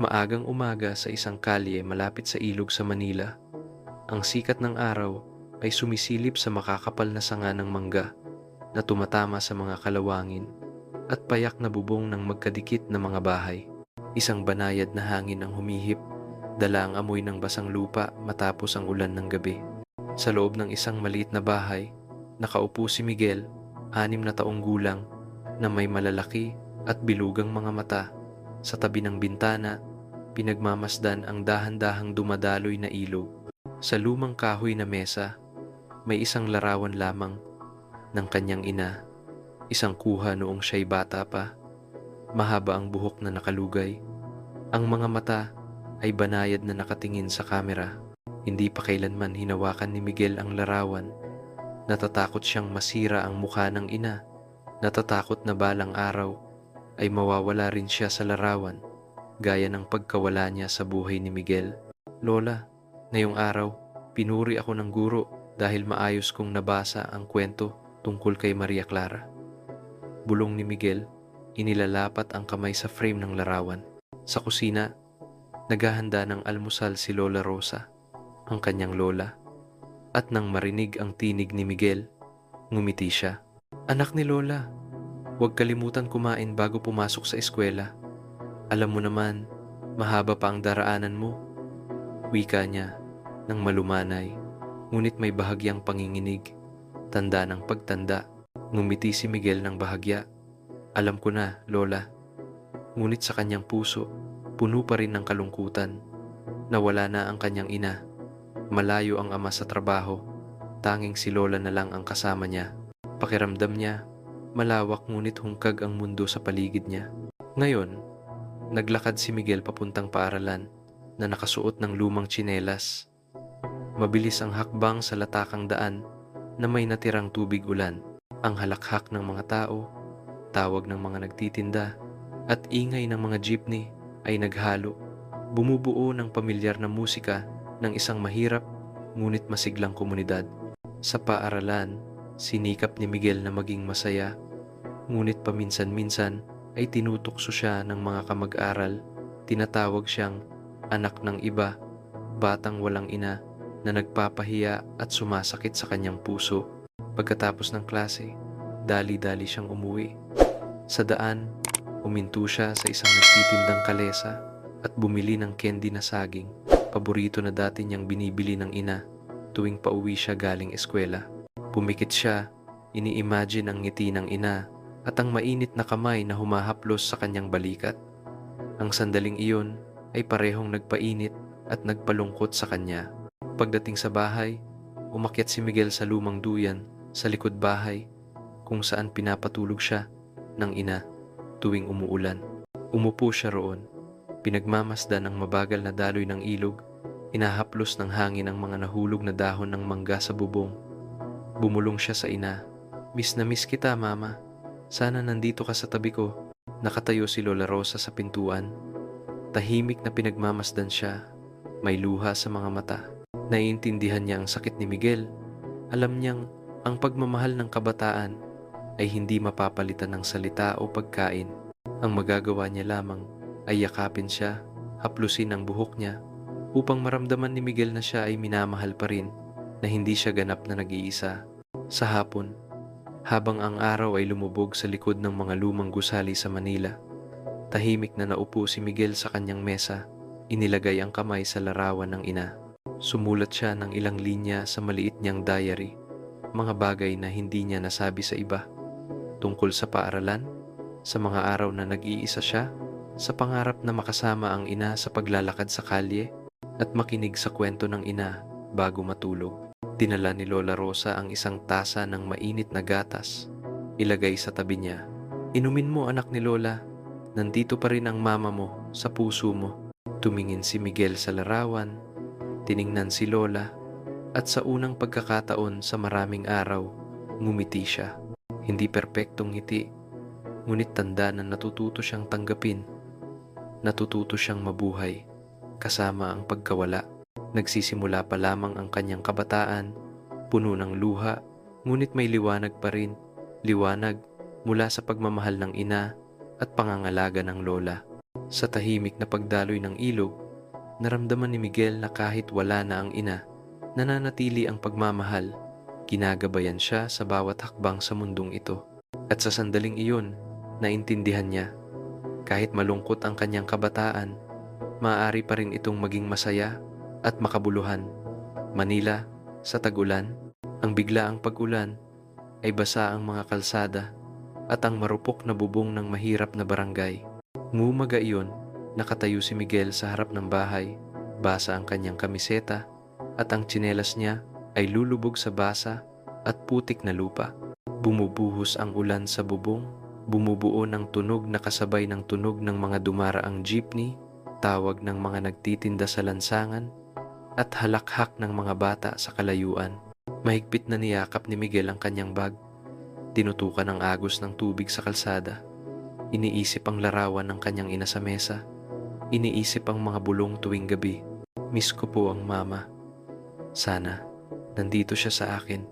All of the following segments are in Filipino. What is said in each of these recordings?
Maagang umaga sa isang kalye malapit sa ilog sa Manila, ang sikat ng araw ay sumisilip sa makakapal na sanga ng mangga na tumatama sa mga kalawangin at payak na bubong ng magkadikit na mga bahay. Isang banayad na hangin ang humihip, dala ang amoy ng basang lupa matapos ang ulan ng gabi. Sa loob ng isang maliit na bahay, nakaupo si Miguel, 6 na taong gulang, na may malalaki at bilugang mga mata. Sa tabi ng bintana, pinagmamasdan ang dahan-dahang dumadaloy na ilog. Sa lumang kahoy na mesa, may isang larawan lamang ng kanyang ina, isang kuha noong siya'y bata pa. Mahaba ang buhok na nakalugay. Ang mga mata ay banayad na nakatingin sa kamera. Hindi pa kailanman hinawakan ni Miguel ang larawan. Natatakot siyang masira ang mukha ng ina. Natatakot na balang araw ay mawawala rin siya sa larawan, gaya ng pagkawala niya sa buhay ni Miguel. Lola, ngayong araw, pinuri ako ng guro dahil maayos kong nabasa ang kwento tungkol kay Maria Clara. Bulong ni Miguel, inilalapat ang kamay sa frame ng larawan. Sa kusina, naghahanda ng almusal si Lola Rosa, ang kanyang lola. At nang marinig ang tinig ni Miguel, ngumiti siya. Anak ni Lola, huwag kalimutan kumain bago pumasok sa eskwela. Alam mo naman, mahaba pa ang daraanan mo. Wika niya nang malumanay, ngunit may bahagyang panginginig. Tanda ng pagtanda, ngumiti si Miguel ng bahagya. Alam ko na, Lola. Ngunit sa kanyang puso, puno pa rin ng kalungkutan. Nawala na ang kanyang ina. Malayo ang ama sa trabaho. Tanging si Lola na lang ang kasama niya. Pakiramdam niya, malawak ngunit hungkag ang mundo sa paligid niya. Ngayon, naglakad si Miguel papuntang paaralan na nakasuot ng lumang tsinelas. Mabilis ang hakbang sa latakang daan na may natirang tubig ulan. Ang halakhak ng mga tao, tawag ng mga nagtitinda, at ingay ng mga jeepney ay naghalo. Bumubuo ng pamilyar na musika ng isang mahirap ngunit masiglang komunidad. Sa paaralan, sinikap ni Miguel na maging masaya, ngunit paminsan-minsan ay tinutokso siya ng mga kamag-aral. Tinatawag siyang anak ng iba, batang walang ina na nagpapahiya at sumasakit sa kanyang puso. Pagkatapos ng klase, dali-dali siyang umuwi. Sa daan, huminto siya sa isang nagtitindang kalesa at bumili ng candy na saging, paborito na dati niyang binibili ng ina tuwing pauwi siya galing eskwela. Pumikit siya, ini-imagine ang ngiti ng ina at ang mainit na kamay na humahaplos sa kanyang balikat. Ang sandaling iyon ay parehong nagpainit at nagpalungkot sa kanya. Pagdating sa bahay, umakyat si Miguel sa lumang duyan sa likod bahay kung saan pinapatulog siya ng ina tuwing umuulan. Umupo siya roon, pinagmamasdan ang mabagal na daloy ng ilog, inahaplos ng hangin ang mga nahulog na dahon ng mangga sa bubong. Bumulong siya sa ina. Miss na miss kita, Mama. Sana nandito ka sa tabi ko. Nakatayo si Lola Rosa sa pintuan. Tahimik na pinagmamasdan siya. May luha sa mga mata. Naiintindihan niya ang sakit ni Miguel. Alam niyang ang pagmamahal ng kabataan ay hindi mapapalitan ng salita o pagkain. Ang magagawa niya lamang ay yakapin siya, haplusin ang buhok niya, upang maramdaman ni Miguel na siya ay minamahal pa rin, na hindi siya ganap na nag-iisa. Sa hapon, habang ang araw ay lumubog sa likod ng mga lumang gusali sa Manila, tahimik na naupo si Miguel sa kanyang mesa, inilagay ang kamay sa larawan ng ina. Sumulat siya ng ilang linya sa maliit niyang diary, mga bagay na hindi niya nasabi sa iba, tungkol sa paaralan, sa mga araw na nag-iisa siya, sa pangarap na makasama ang ina sa paglalakad sa kalye, at makinig sa kwento ng ina bago matulog. Dinala ni Lola Rosa ang isang tasa ng mainit na gatas. Ilagay sa tabi niya. Inumin mo, anak ni Lola. Nandito pa rin ang mama mo sa puso mo. Tumingin si Miguel sa larawan. Tiningnan si Lola. At sa unang pagkakataon sa maraming araw, ngumiti siya. Hindi perpektong ngiti, ngunit tanda na natututo siyang tanggapin. Natututo siyang mabuhay, kasama ang pagkawala. Nagsisimula pa lamang ang kanyang kabataan, puno ng luha, ngunit may liwanag pa rin. Liwanag mula sa pagmamahal ng ina at pangangalaga ng lola. Sa tahimik na pagdaloy ng ilog, naramdaman ni Miguel na kahit wala na ang ina, nananatili ang pagmamahal. Ginagabayan siya sa bawat hakbang sa mundong ito. At sa sandaling iyon, naintindihan niya, kahit malungkot ang kanyang kabataan, maaari pa rin itong maging masaya at makabuluhan. Manila, sa tag-ulan, ang biglaang pag-ulan ay basa ang mga kalsada at ang marupok na bubong ng mahirap na barangay. Ngumaga iyon, nakatayo si Miguel sa harap ng bahay, basa ang kanyang kamiseta at ang tsinelas niya ay lulubog sa basa at putik na lupa. Bumubuhos ang ulan sa bubong, bumubuo ng tunog na kasabay ng tunog ng mga dumaraang jeepney, tawag ng mga nagtitinda sa lansangan, at halakhak ng mga bata sa kalayuan. Mahigpit na niyakap ni Miguel ang kanyang bag. Tinutukan ang agos ng tubig sa kalsada. Iniisip ang larawan ng kanyang ina sa mesa. Iniisip ang mga bulong tuwing gabi. Miss ko po ang mama. Sana, nandito siya sa akin.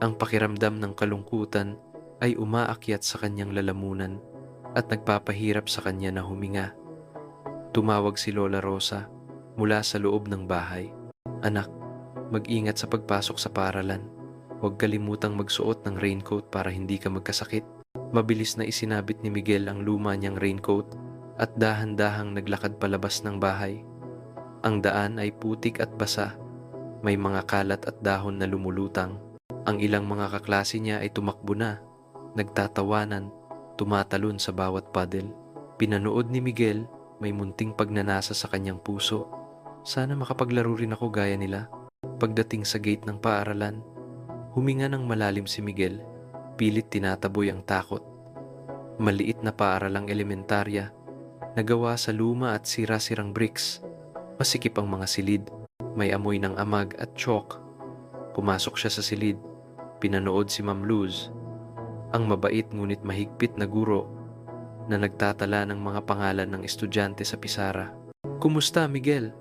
Ang pakiramdam ng kalungkutan ay umaakyat sa kanyang lalamunan at nagpapahirap sa kanya na huminga. Tumawag si Lola Rosa mula sa loob ng bahay. Anak, mag-ingat sa pagpasok sa paaralan. Huwag kalimutang magsuot ng raincoat para hindi ka magkasakit. Mabilis na isinabit ni Miguel ang luma niyang raincoat at dahan-dahang naglakad palabas ng bahay. Ang daan ay putik at basa. May mga kalat at dahon na lumulutang. Ang ilang mga kaklase niya ay tumakbo na, nagtatawanan, tumatalon sa bawat paddle. Pinanood ni Miguel, may munting pagnanasa sa kanyang puso. Sana makapaglaro rin ako gaya nila. Pagdating sa gate ng paaralan, huminga ng malalim si Miguel, pilit tinataboy ang takot. Maliit na paaralang elementarya, nagawa sa luma at sira-sirang bricks. Masikip ang mga silid, may amoy ng amag at chalk. Pumasok siya sa silid, pinanood si Ma'am Luz, ang mabait ngunit mahigpit na guro na nagtatala ng mga pangalan ng estudyante sa pisara. "Kumusta, Miguel?"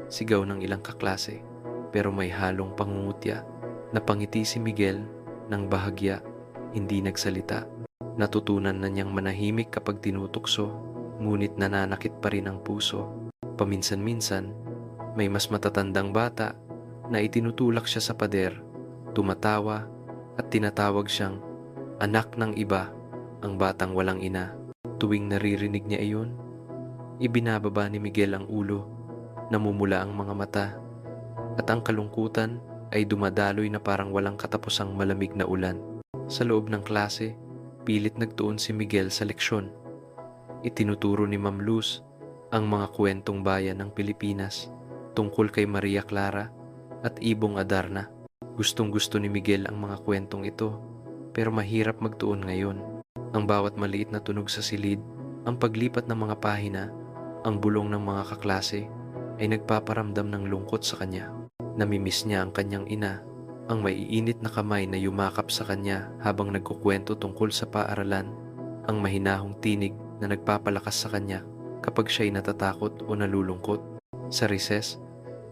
Sigaw ng ilang kaklase, pero may halong pangungutya. Napangiti si Miguel ng bahagya, hindi nagsalita. Natutunan na niyang manahimik kapag tinutukso, ngunit nananakit pa rin ang puso. Paminsan-minsan, may mas matatandang bata na itinutulak siya sa pader, tumatawa at tinatawag siyang anak ng iba, ang batang walang ina. Tuwing naririnig niya iyon, ibinababa ni Miguel ang ulo, namumula ang mga mata, at ang kalungkutan ay dumadaloy na parang walang katapusang malamig na ulan. Sa loob ng klase, pilit nagtuon si Miguel sa leksyon. Itinuturo ni Ma'am Luz ang mga kwentong bayan ng Pilipinas tungkol kay Maria Clara at Ibong Adarna. Gustong-gusto ni Miguel ang mga kwentong ito, pero mahirap magtuon ngayon. Ang bawat maliit na tunog sa silid, ang paglipat ng mga pahina, ang bulong ng mga kaklase, ay nagpaparamdam ng lungkot sa kanya. Namimiss niya ang kanyang ina, ang maiinit na kamay na yumakap sa kanya habang nagkukwento tungkol sa paaralan, ang mahinahong tinig na nagpapalakas sa kanya kapag siya'y natatakot o nalulungkot. Sa recess,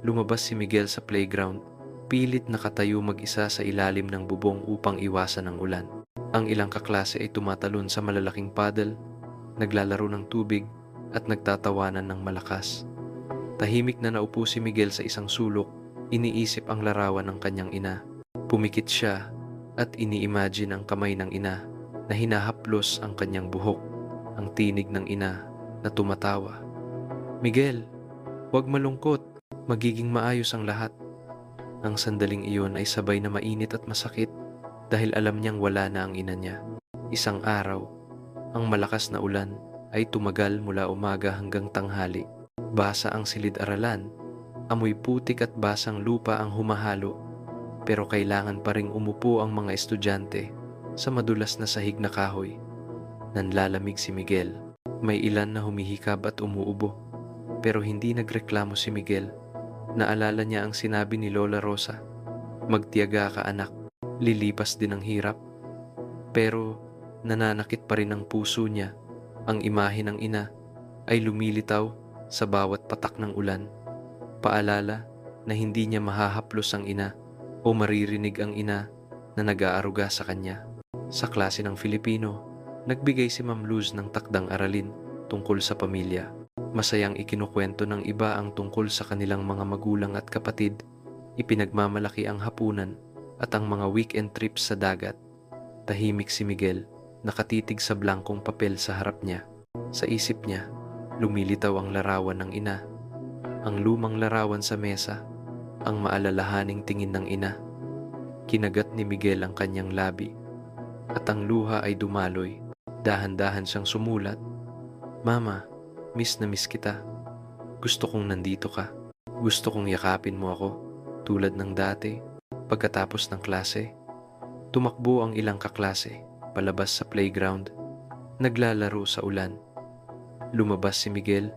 lumabas si Miguel sa playground, pilit nakatayo mag-isa sa ilalim ng bubong upang iwasan ang ulan. Ang ilang kaklase ay tumatalon sa malalaking paddle, naglalaro ng tubig at nagtatawanan ng malakas. Tahimik na naupo si Miguel sa isang sulok, iniisip ang larawan ng kanyang ina. Pumikit siya at ini-imagine ang kamay ng ina na hinahaplos ang kanyang buhok, ang tinig ng ina na tumatawa. "Miguel, huwag malungkot, magiging maayos ang lahat." Ang sandaling iyon ay sabay na mainit at masakit dahil alam niyang wala na ang ina niya. Isang araw, ang malakas na ulan ay tumagal mula umaga hanggang tanghali. Basa ang silid-aralan, amoy putik at basang lupa ang humahalo, pero kailangan pa ring umupo ang mga estudyante sa madulas na sahig na kahoy. Nanlalamig si Miguel. May ilan na humihikab at umuubo, pero hindi nagreklamo si Miguel. Naalala niya ang sinabi ni Lola Rosa, "Magtiyaga ka anak, lilipas din ang hirap." Pero nananakit pa rin ang puso niya. Ang imahe ng ina ay lumilitaw sa bawat patak ng ulan. Paalala na hindi niya mahahaplos ang ina o maririnig ang ina na nag-aaruga sa kanya. Sa klase ng Filipino, nagbigay si Ma'am Luz ng takdang aralin. tungkol sa pamilya. Masayang ikinukwento ng iba ang tungkol sa kanilang mga magulang at kapatid. Ipinagmamalaki ang hapunan at ang mga weekend trips sa dagat. Tahimik si Miguel, nakatitig sa blankong papel sa harap niya. Sa isip niya, lumilitaw ang larawan ng ina. Ang lumang larawan sa mesa, ang maalalahaning tingin ng ina. Kinagat ni Miguel ang kanyang labi, at ang luha ay dumaloy. Dahan-dahan siyang sumulat, "Mama, miss na miss kita. Gusto kong nandito ka. Gusto kong yakapin mo ako, tulad ng dati." Pagkatapos ng klase, tumakbo ang ilang kaklase palabas sa playground. Naglalaro sa ulan. Lumabas si Miguel.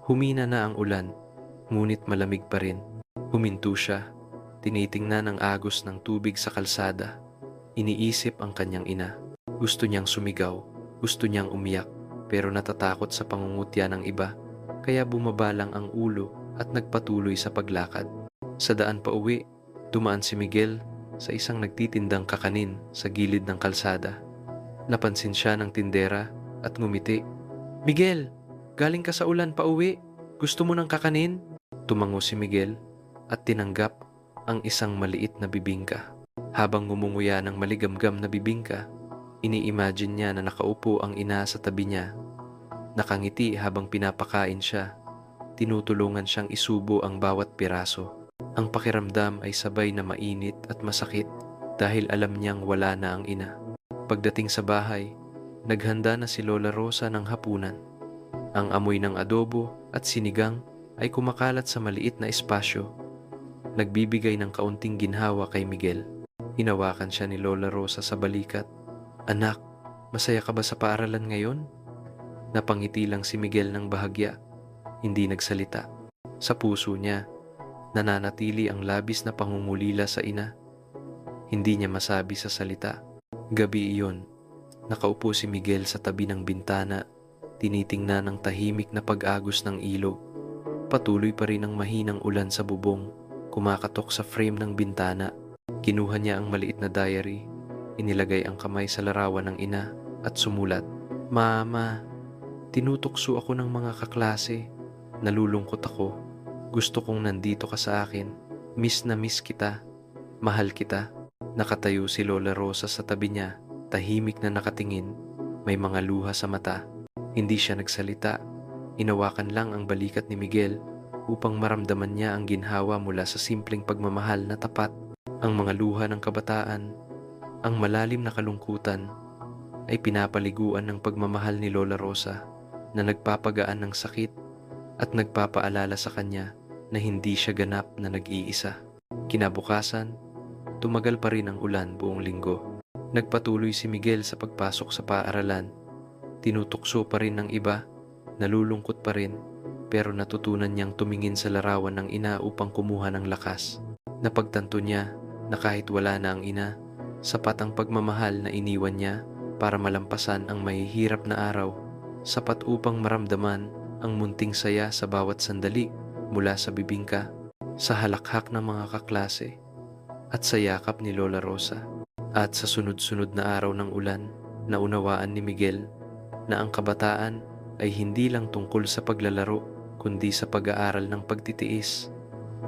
Humina na ang ulan, ngunit malamig pa rin. Huminto siya, tinitingnan ang agos ng tubig sa kalsada. Iniisip ang kanyang ina. Gusto niyang sumigaw, gusto niyang umiyak, pero natatakot sa pangungutya ng iba, kaya bumaba lang ang ulo at nagpatuloy sa paglakad. Sa daan pa uwi, dumaan si Miguel sa isang nagtitindang kakanin sa gilid ng kalsada. Napansin siya ng tindera at ngumiti. "Miguel, galing ka sa ulan pa uwi. Gusto mo ng kakanin?" Tumango si Miguel at tinanggap ang isang maliit na bibingka. Habang ngumunguya ng maligamgam na bibingka, ini-imagine niya na nakaupo ang ina sa tabi niya. Nakangiti habang pinapakain siya. Tinutulungan siyang isubo ang bawat piraso. Ang pakiramdam ay sabay na mainit at masakit dahil alam niyang wala na ang ina. Pagdating sa bahay, naghanda na si Lola Rosa ng hapunan. Ang amoy ng adobo at sinigang ay kumakalat sa maliit na espasyo, nagbibigay ng kaunting ginhawa kay Miguel. Hinawakan siya ni Lola Rosa sa balikat. "Anak, masaya ka ba sa paaralan ngayon?" Napangiti lang si Miguel ng bahagya, hindi nagsalita. Sa puso niya, nananatili ang labis na pangungulila sa ina. Hindi niya masabi sa salita. Gabi iyon, nakaupo si Miguel sa tabi ng bintana, tinitingnan ang tahimik na pag-agos ng ilog. Patuloy pa rin ang mahinang ulan sa bubong, kumakatok sa frame ng bintana. Kinuha niya ang maliit na diary, inilagay ang kamay sa larawan ng ina at sumulat, "Mama, tinutokso ako ng mga kaklase. Nalulungkot ako. Gusto kong nandito ka sa akin. Miss na miss kita. Mahal kita." Nakatayo si Lola Rosa sa tabi niya, tahimik na nakatingin, may mga luha sa mata. Hindi siya nagsalita. Inawakan lang ang balikat ni Miguel upang maramdaman niya ang ginhawa mula sa simpleng pagmamahal na tapat. Ang mga luha ng kabataan, ang malalim na kalungkutan, ay pinapaliguan ng pagmamahal ni Lola Rosa na nagpapagaan ng sakit at nagpapaalala sa kanya na hindi siya ganap na nag-iisa. Kinabukasan, tumagal pa rin ang ulan buong linggo. Nagpatuloy si Miguel sa pagpasok sa paaralan. Tinutukso pa rin ng iba, nalulungkot pa rin, pero natutunan niyang tumingin sa larawan ng ina upang kumuha ng lakas. Napagtanto niya na kahit wala na ang ina, sapat ang pagmamahal na iniwan niya para malampasan ang mahihirap na araw, sapat upang maramdaman ang munting saya sa bawat sandali mula sa bibingka, sa halakhak ng mga kaklase, at sa yakap ni Lola Rosa. At sa sunod-sunod na araw ng ulan, naunawaan ni Miguel na ang kabataan ay hindi lang tungkol sa paglalaro, kundi sa pag-aaral ng pagtitiis,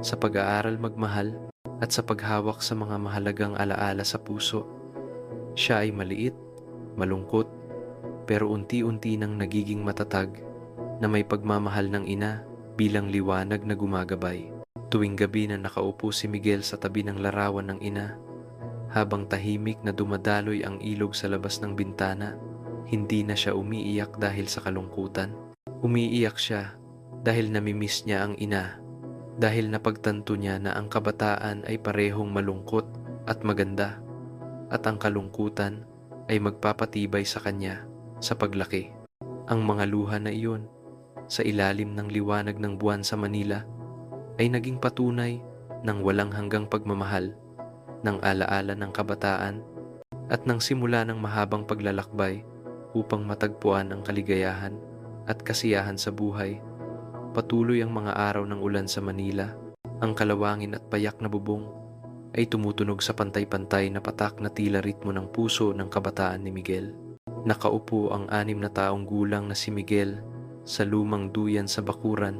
sa pag-aaral magmahal, at sa paghawak sa mga mahalagang alaala sa puso. Siya ay maliit, malungkot, pero unti-unti nang nagiging matatag, na may pagmamahal ng ina bilang liwanag na gumagabay. Tuwing gabi na nakaupo si Miguel sa tabi ng larawan ng ina, habang tahimik na dumadaloy ang ilog sa labas ng bintana, hindi na siya umiiyak dahil sa kalungkutan. Umiiyak siya dahil namimiss niya ang ina, dahil napagtanto niya na ang kabataan ay parehong malungkot at maganda, at ang kalungkutan ay magpapatibay sa kanya sa paglaki. Ang mga luha na iyon, sa ilalim ng liwanag ng buwan sa Manila, ay naging patunay ng walang hanggang pagmamahal, ng alaala ng kabataan, at ng simula ng mahabang paglalakbay upang matagpuan ang kaligayahan at kasiyahan sa buhay. Patuloy ang mga araw ng ulan sa Manila. Ang kalawangin at payak na bubong ay tumutunog sa pantay-pantay na patak na tila ritmo ng puso ng kabataan ni Miguel. Nakaupo ang 6 na taong gulang na si Miguel sa lumang duyan sa bakuran.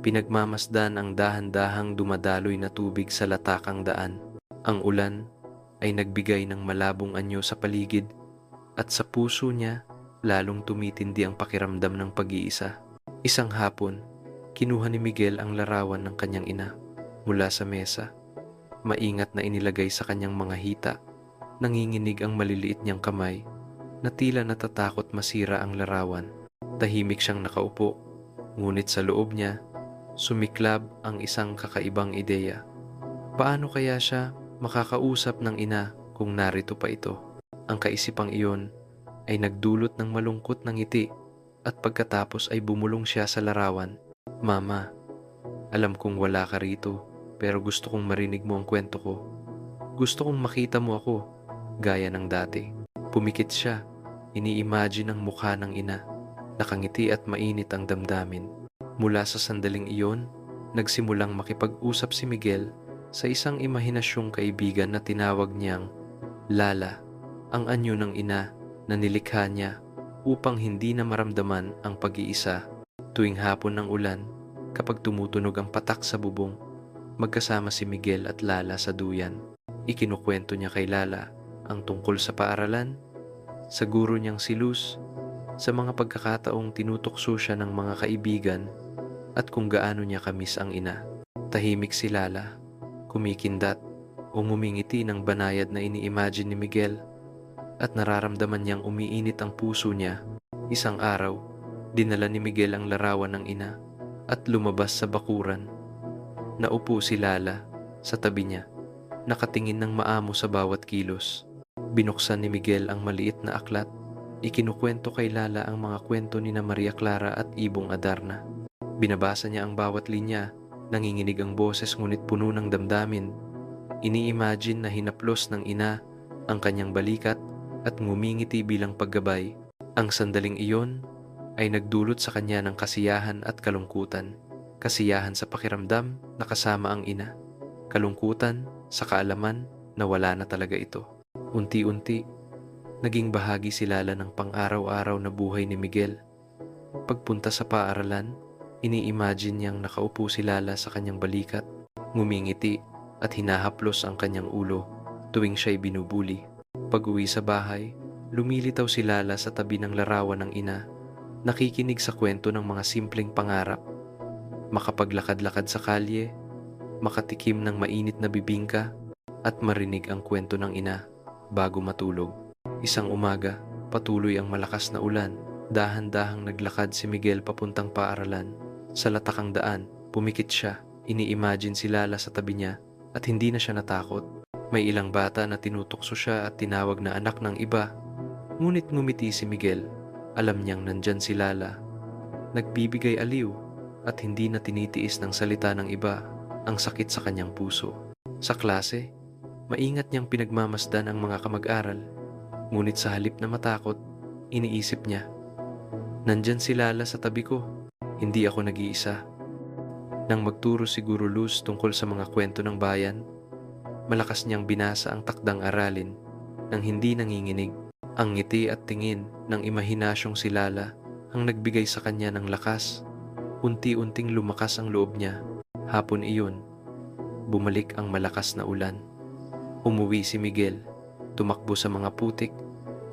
Pinagmamasdan ang dahan-dahang dumadaloy na tubig sa latakang daan. Ang ulan ay nagbigay ng malabong anyo sa paligid at sa puso niya lalong tumitindi ang pakiramdam ng pag-iisa. Isang hapon, kinuha ni Miguel ang larawan ng kanyang ina mula sa mesa. Maingat na inilagay sa kanyang mga hita. Nanginginig ang maliliit niyang kamay na tila natatakot masira ang larawan. Tahimik siyang nakaupo, ngunit sa loob niya, sumiklab ang isang kakaibang ideya. Paano kaya siya makakausap ng ina kung narito pa ito? Ang kaisipang iyon ay nagdulot ng malungkot na ngiti at pagkatapos ay bumulong siya sa larawan. Mama, alam kong wala ka rito, pero gusto kong marinig mo ang kwento ko. Gusto kong makita mo ako, gaya ng dati. Pumikit siya, ini-imagine ang mukha ng ina. Nakangiti at mainit ang damdamin. Mula sa sandaling iyon, nagsimulang makipag-usap si Miguel sa isang imahinasyong kaibigan na tinawag niyang Lala, ang anyo ng ina na nilikha niya upang hindi na maramdaman ang pag-iisa. Tuwing hapon ng ulan, kapag tumutunog ang patak sa bubong, magkasama si Miguel at Lala sa duyan. Ikinukwento niya kay Lala ang tungkol sa paaralan, sa guro niyang si Luz, sa mga pagkakataong tinutokso siya ng mga kaibigan at kung gaano niya kamiss ang ina. Tahimik si Lala, kumikindat o ngumingiti ng banayad na ini-imagine ni Miguel at nararamdaman niyang umiinit ang puso niya. Isang araw, dinala ni Miguel ang larawan ng ina at lumabas sa bakuran. Naupo si Lala sa tabi niya, nakatingin ng maamo sa bawat kilos. Binuksan ni Miguel ang maliit na aklat. Ikinukwento kay Lala ang mga kwento ni na Maria Clara at Ibong Adarna. Binabasa niya ang bawat linya, nanginginig ang boses ngunit puno ng damdamin. Ini-imagine na hinaplos ng ina ang kanyang balikat at ngumingiti bilang paggabay. Ang sandaling iyon ay nagdulot sa kanya ng kasiyahan at kalungkutan. Kasiyahan sa pakiramdam na kasama ang ina. Kalungkutan sa kaalaman na wala na talaga ito. Unti-unti, naging bahagi si Lala ng pang-araw-araw na buhay ni Miguel. Pagpunta sa paaralan, ini-imagine niyang nakaupo si Lala sa kanyang balikat, ngumingiti at hinahaplos ang kanyang ulo tuwing siya'y binubuli. Pag-uwi sa bahay, lumilitaw si Lala sa tabi ng larawan ng ina, nakikinig sa kwento ng mga simpleng pangarap. Makapaglakad-lakad sa kalye, makatikim ng mainit na bibingka, at marinig ang kwento ng ina bago matulog. Isang umaga, patuloy ang malakas na ulan. Dahan-dahang naglakad si Miguel papuntang paaralan. Sa latakang daan, pumikit siya. Ini-imagine si Lala sa tabi niya at hindi na siya natakot. May ilang bata na tinutokso siya at tinawag na anak ng iba. Ngunit ngumiti si Miguel. Alam niyang nandyan si Lala. Nagbibigay aliw at hindi na tinitiis ng salita ng iba ang sakit sa kanyang puso. Sa klase, maingat niyang pinagmamasdan ang mga kamag-aral. Ngunit sa halip na matakot, iniisip niya, nandyan si Lala sa tabi ko, hindi ako nag-iisa. Nang magturo si Guro Luz tungkol sa mga kwento ng bayan, malakas niyang binasa ang takdang aralin nang hindi nanginginig. Ang ngiti at tingin ng imahinasyong si Lala ang nagbigay sa kanya ng lakas. Unti-unting lumakas ang loob niya. Hapon iyon, bumalik ang malakas na ulan. Umuwi si Miguel, tumakbo sa mga putik,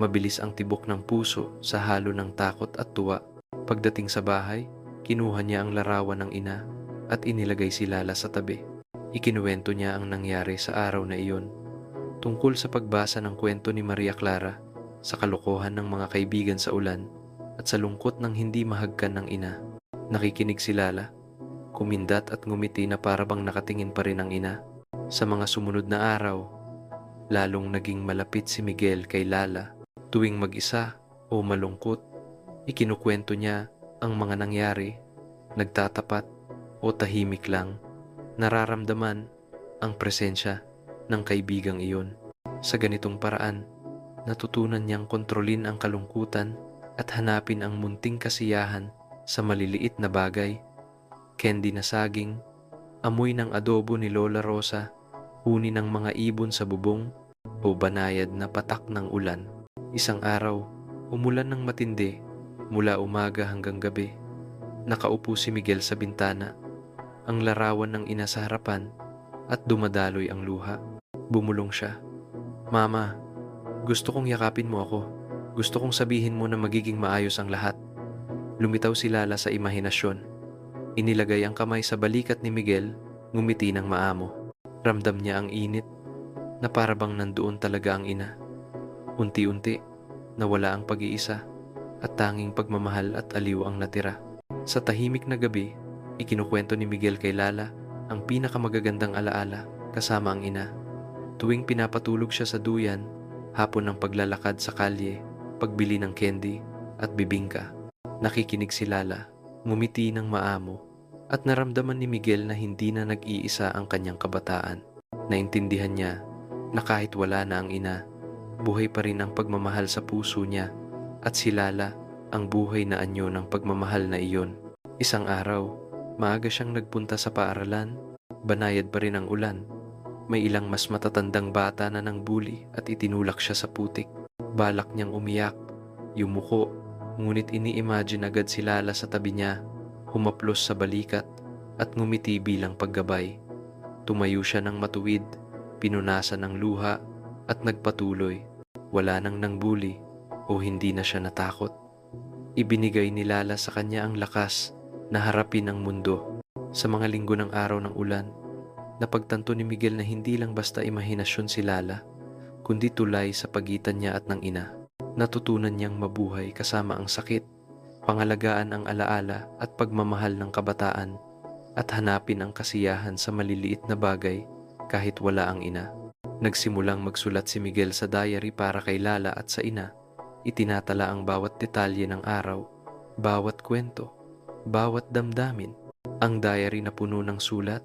mabilis ang tibok ng puso sa halo ng takot at tuwa. Pagdating sa bahay, kinuha niya ang larawan ng ina at inilagay si Lala sa tabi. Ikinuwento niya ang nangyari sa araw na iyon, tungkol sa pagbasa ng kwento ni Maria Clara, sa kalokohan ng mga kaibigan sa ulan, at sa lungkot ng hindi mahagkan ng ina. Nakikinig si Lala, kumindat at ngumiti na parabang nakatingin pa rin ang ina. Sa mga sumunod na araw, lalong naging malapit si Miguel kay Lala. Tuwing mag-isa o malungkot, ikinukwento niya ang mga nangyari, nagtatapat o tahimik lang. Nararamdaman ang presensya ng kaibigang iyon. Sa ganitong paraan, natutunan niyang kontrolin ang kalungkutan at hanapin ang munting kasiyahan sa maliliit na bagay. Candy na saging, amoy ng adobo ni Lola Rosa, huni ng mga ibon sa bubong, o banayad na patak ng ulan. Isang araw, Umulan ng matindi mula umaga hanggang gabi. Nakaupo si Miguel sa bintana, ang larawan ng ina sa harapan at dumadaloy ang luha. Bumulong siya. Mama, gusto kong yakapin mo ako. Gusto kong sabihin mo na magiging maayos ang lahat. Lumitaw si Lala sa imahinasyon. Inilagay ang kamay sa balikat ni Miguel, ngumiti ng maamo. Ramdam niya ang init na para bang nandoon talaga ang ina. Unti-unti, nawala ang pag-iisa at tanging pagmamahal at aliw ang natira. Sa tahimik na gabi, ikinukwento ni Miguel kay Lala ang pinakamagagandang alaala kasama ang ina. Tuwing pinapatulog siya sa duyan, hapon ng paglalakad sa kalye, pagbili ng candy at bibingka. Nakikinig si Lala, ngumiti ng maamo, at naramdaman ni Miguel na hindi na nag-iisa ang kanyang kabataan. Naintindihan niya na kahit wala na ang ina, buhay pa rin ang pagmamahal sa puso niya, at si Lala ang buhay na anyo ng pagmamahal na iyon. Isang araw, maaga siyang nagpunta sa paaralan, banayad pa rin ang ulan. May ilang mas matatandang bata na nang bully at itinulak siya sa putik. Balak niyang umiyak, yumuko, ngunit ini-imagine agad si Lala sa tabi niya, humaplos sa balikat at ngumiti bilang paggabay. Tumayo siya ng matuwid, pinunasan ng luha at nagpatuloy. Wala nang nangbuli o hindi na siya natakot. Ibinigay ni Lala sa kanya ang lakas na harapin ang mundo. Sa mga linggo ng araw ng ulan, napagtanto ni Miguel na hindi lang basta imahinasyon si Lala, kundi tulay sa pagitan niya at ng ina. Natutunan niyang mabuhay kasama ang sakit, pangalagaan ang alaala at pagmamahal ng kabataan, at hanapin ang kasiyahan sa maliliit na bagay kahit wala ang ina. Nagsimulang magsulat si Miguel sa diary para kay Lala at sa ina. Itinatala ang bawat detalye ng araw, bawat kwento, bawat damdamin. Ang diary na puno ng sulat,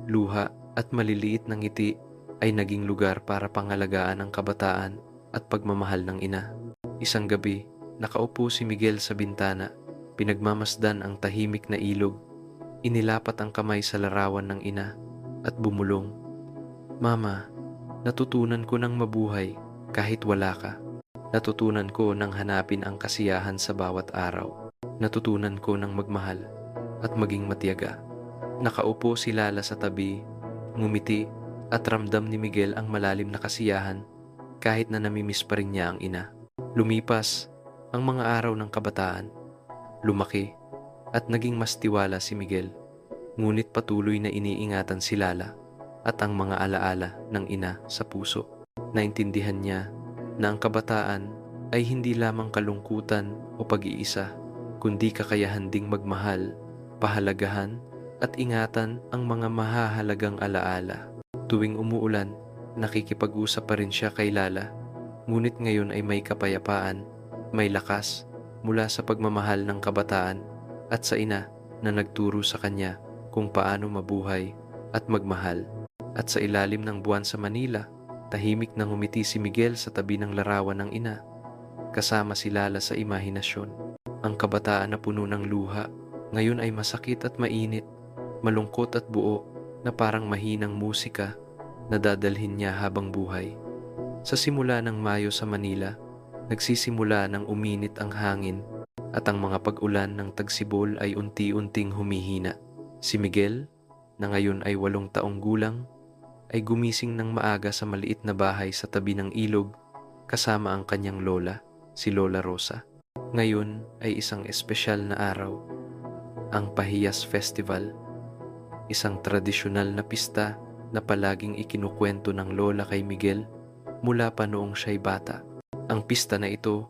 luha at maliliit na ngiti ay naging lugar para pangalagaan ang kabataan at pagmamahal ng ina. Isang gabi, nakaupo si Miguel sa bintana, pinagmamasdan ang tahimik na ilog. Inilapat ang kamay sa larawan ng ina at bumulong. Mama, natutunan ko ng mabuhay kahit wala ka. Natutunan ko nang hanapin ang kasiyahan sa bawat araw. Natutunan ko ng magmahal at maging matiyaga. Nakaupo si Lala sa tabi, ngumiti at ramdam ni Miguel ang malalim na kasiyahan kahit na namimiss pa rin niya ang ina. Lumipas ang mga araw ng kabataan. Lumaki at naging mas tiwala si Miguel. Ngunit patuloy na iniingatan si Lala at ang mga alaala ng ina sa puso. Naintindihan niya na ang kabataan ay hindi lamang kalungkutan o pag-iisa, kundi kakayahan ding magmahal, pahalagahan at ingatan ang mga mahahalagang alaala. Tuwing umuulan, nakikipag-usap pa rin siya kay Lala, ngunit ngayon ay may kapayapaan, may lakas mula sa pagmamahal ng kabataan at sa ina na nagturo sa kanya kung paano mabuhay at magmahal. At sa ilalim ng buwan sa Manila, tahimik nang ngumiti si Miguel sa tabi ng larawan ng ina, kasama si Lala sa imahinasyon. Ang kabataan na puno ng luha, ngayon ay masakit at mainit, malungkot at buo na parang mahinang musika na dadalhin niya habang buhay. Sa simula ng Mayo sa Manila, nagsisimula ng uminit ang hangin at ang mga pag-ulan ng Tagsibol ay unti-unting humihina. Si Miguel, na ngayon ay 8 taong gulang, ay gumising ng maaga sa maliit na bahay sa tabi ng ilog kasama ang kanyang lola, si Lola Rosa. Ngayon ay isang espesyal na araw, ang Pahiyas Festival, isang tradisyonal na pista na palaging ikinukwento ng lola kay Miguel mula pa noong siya'y bata. Ang pista na ito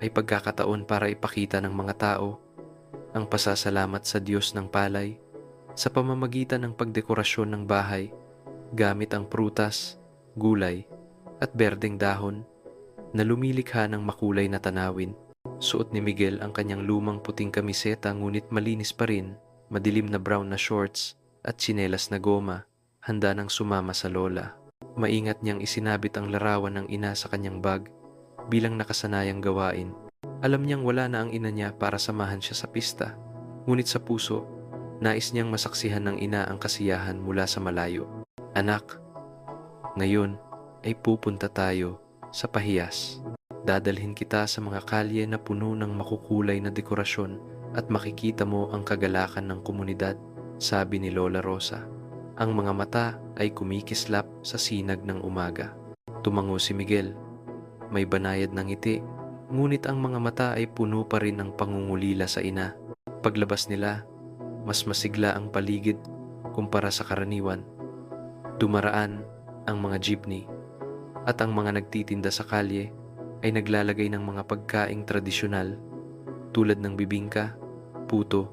ay pagkakataon para ipakita ng mga tao ang pasasalamat sa Diyos ng palay sa pamamagitan ng pagdekorasyon ng bahay gamit ang prutas, gulay at berdeng dahon na lumilikha ng makulay na tanawin. Suot ni Miguel ang kanyang lumang puting kamiseta ngunit malinis pa rin, madilim na brown na shorts at tsinelas na goma, handa nang sumama sa lola. Maingat niyang isinabit ang larawan ng ina sa kanyang bag bilang nakasanayang gawain. Alam niyang wala na ang ina niya para samahan siya sa pista, ngunit sa puso, nais niyang masaksihan ng ina ang kasiyahan mula sa malayo. Anak, ngayon ay pupunta tayo sa Pahiyas. Dadalhin kita sa mga kalye na puno ng makukulay na dekorasyon at makikita mo ang kagalakan ng komunidad, sabi ni Lola Rosa. Ang mga mata ay kumikislap sa sinag ng umaga. Tumango si Miguel. May banayad ng ngiti, ngunit ang mga mata ay puno pa rin ng pangungulila sa ina. Paglabas nila, mas masigla ang paligid kumpara sa karaniwan. Dumaraan ang mga jeepney at ang mga nagtitinda sa kalye ay naglalagay ng mga pagkaing tradisyonal tulad ng bibingka, puto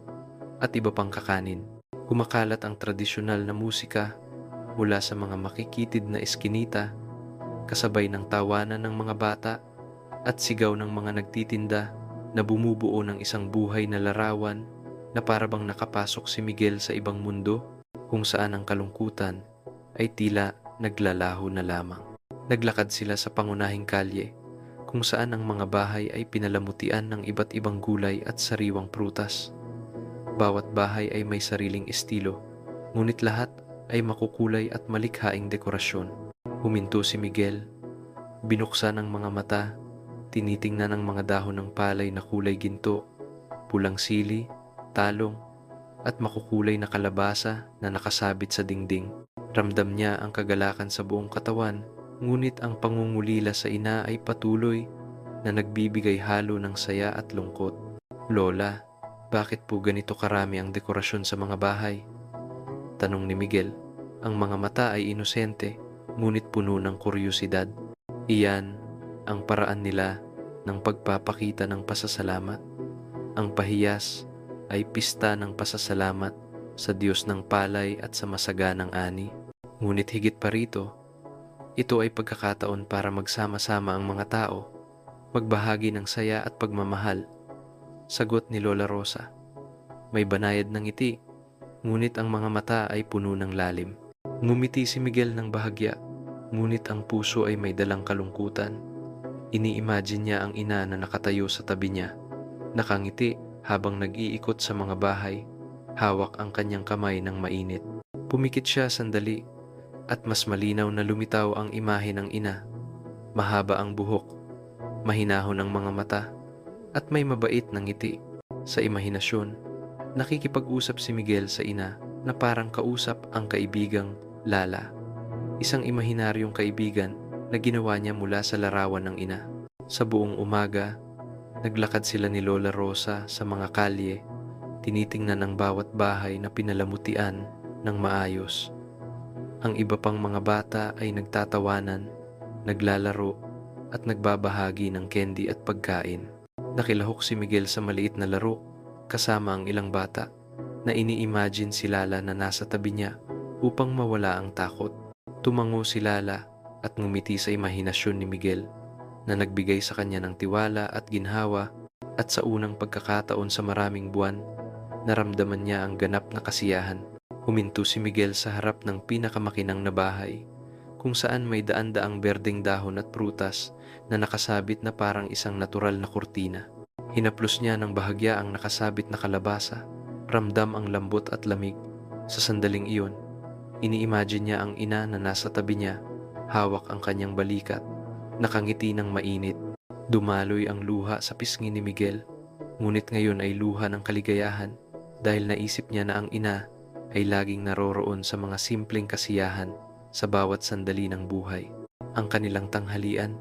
at iba pang kakanin. Kumakalat ang tradisyonal na musika mula sa mga makikitid na eskinita, kasabay ng tawanan ng mga bata at sigaw ng mga nagtitinda na bumubuo ng isang buhay na larawan na parabang nakapasok si Miguel sa ibang mundo kung saan ang kalungkutan ay tila naglalaho na lamang. Naglakad sila sa pangunahing kalye kung saan ang mga bahay ay pinalamutian ng iba't ibang gulay at sariwang prutas. Bawat bahay ay may sariling estilo, ngunit lahat ay makukulay at malikhaing dekorasyon. Huminto si Miguel, binuksan ang mga mata, tinitingnan ang mga dahon ng palay na kulay ginto, pulang sili, talong, at makukulay na kalabasa na nakasabit sa dingding. Ramdam niya ang kagalakan sa buong katawan, ngunit ang pangungulila sa ina ay patuloy na nagbibigay halo ng saya at lungkot. Lola, bakit po ganito karami ang dekorasyon sa mga bahay? Tanong ni Miguel. Ang mga mata ay inosente, ngunit puno ng kuryosidad. Iyan ang paraan nila ng pagpapakita ng pasasalamat. Ang pahiyas ay pista ng pasasalamat sa Diyos ng palay at sa masaganang ani. Ngunit higit pa rito, ito ay pagkakataon para magsama-sama ang mga tao, magbahagi ng saya at pagmamahal. Sagot ni Lola Rosa. May banayad ng ngiti, ngunit ang mga mata ay puno ng lalim. Ngumiti si Miguel ng bahagya, ngunit ang puso ay may dalang kalungkutan. Ini-imagine niya ang ina na nakatayo sa tabi niya, nakangiti habang nag-iikot sa mga bahay, hawak ang kanyang kamay ng mainit. Pumikit siya sandali, at mas malinaw na lumitaw ang imahe ng ina. Mahaba ang buhok, mahinahon ang mga mata, at may mabait na ngiti. Sa imahinasyon, nakikipag-usap si Miguel sa ina na parang kausap ang kaibigang Lala, isang imahinaryong kaibigan na ginawa niya mula sa larawan ng ina. Sa buong umaga, naglakad sila ni Lola Rosa sa mga kalye, tinitingnan ang bawat bahay na pinalamutian ng maayos. Ang iba pang mga bata ay nagtatawanan, naglalaro, at nagbabahagi ng candy at pagkain. Nakilahok si Miguel sa maliit na laro, kasama ang ilang bata, na ini-imagine si Lala na nasa tabi niya upang mawala ang takot. Tumango si Lala at ngumiti sa imahinasyon ni Miguel, na nagbigay sa kanya ng tiwala at ginhawa, at sa unang pagkakataon sa maraming buwan, naramdaman niya ang ganap na kasiyahan. Huminto si Miguel sa harap ng pinakamakinang na bahay, kung saan may daan-daang berdeng dahon at prutas na nakasabit na parang isang natural na kurtina. Hinaplos niya ng bahagya ang nakasabit na kalabasa, ramdam ang lambot at lamig. Sa sandaling iyon, ini-imagine niya ang ina na nasa tabi niya, hawak ang kanyang balikat, nakangiti ng mainit. Dumaloy ang luha sa pisngi ni Miguel, ngunit ngayon ay luha ng kaligayahan dahil naisip niya na ang ina ay laging naroroon sa mga simpleng kasiyahan sa bawat sandali ng buhay. Ang kanilang tanghalian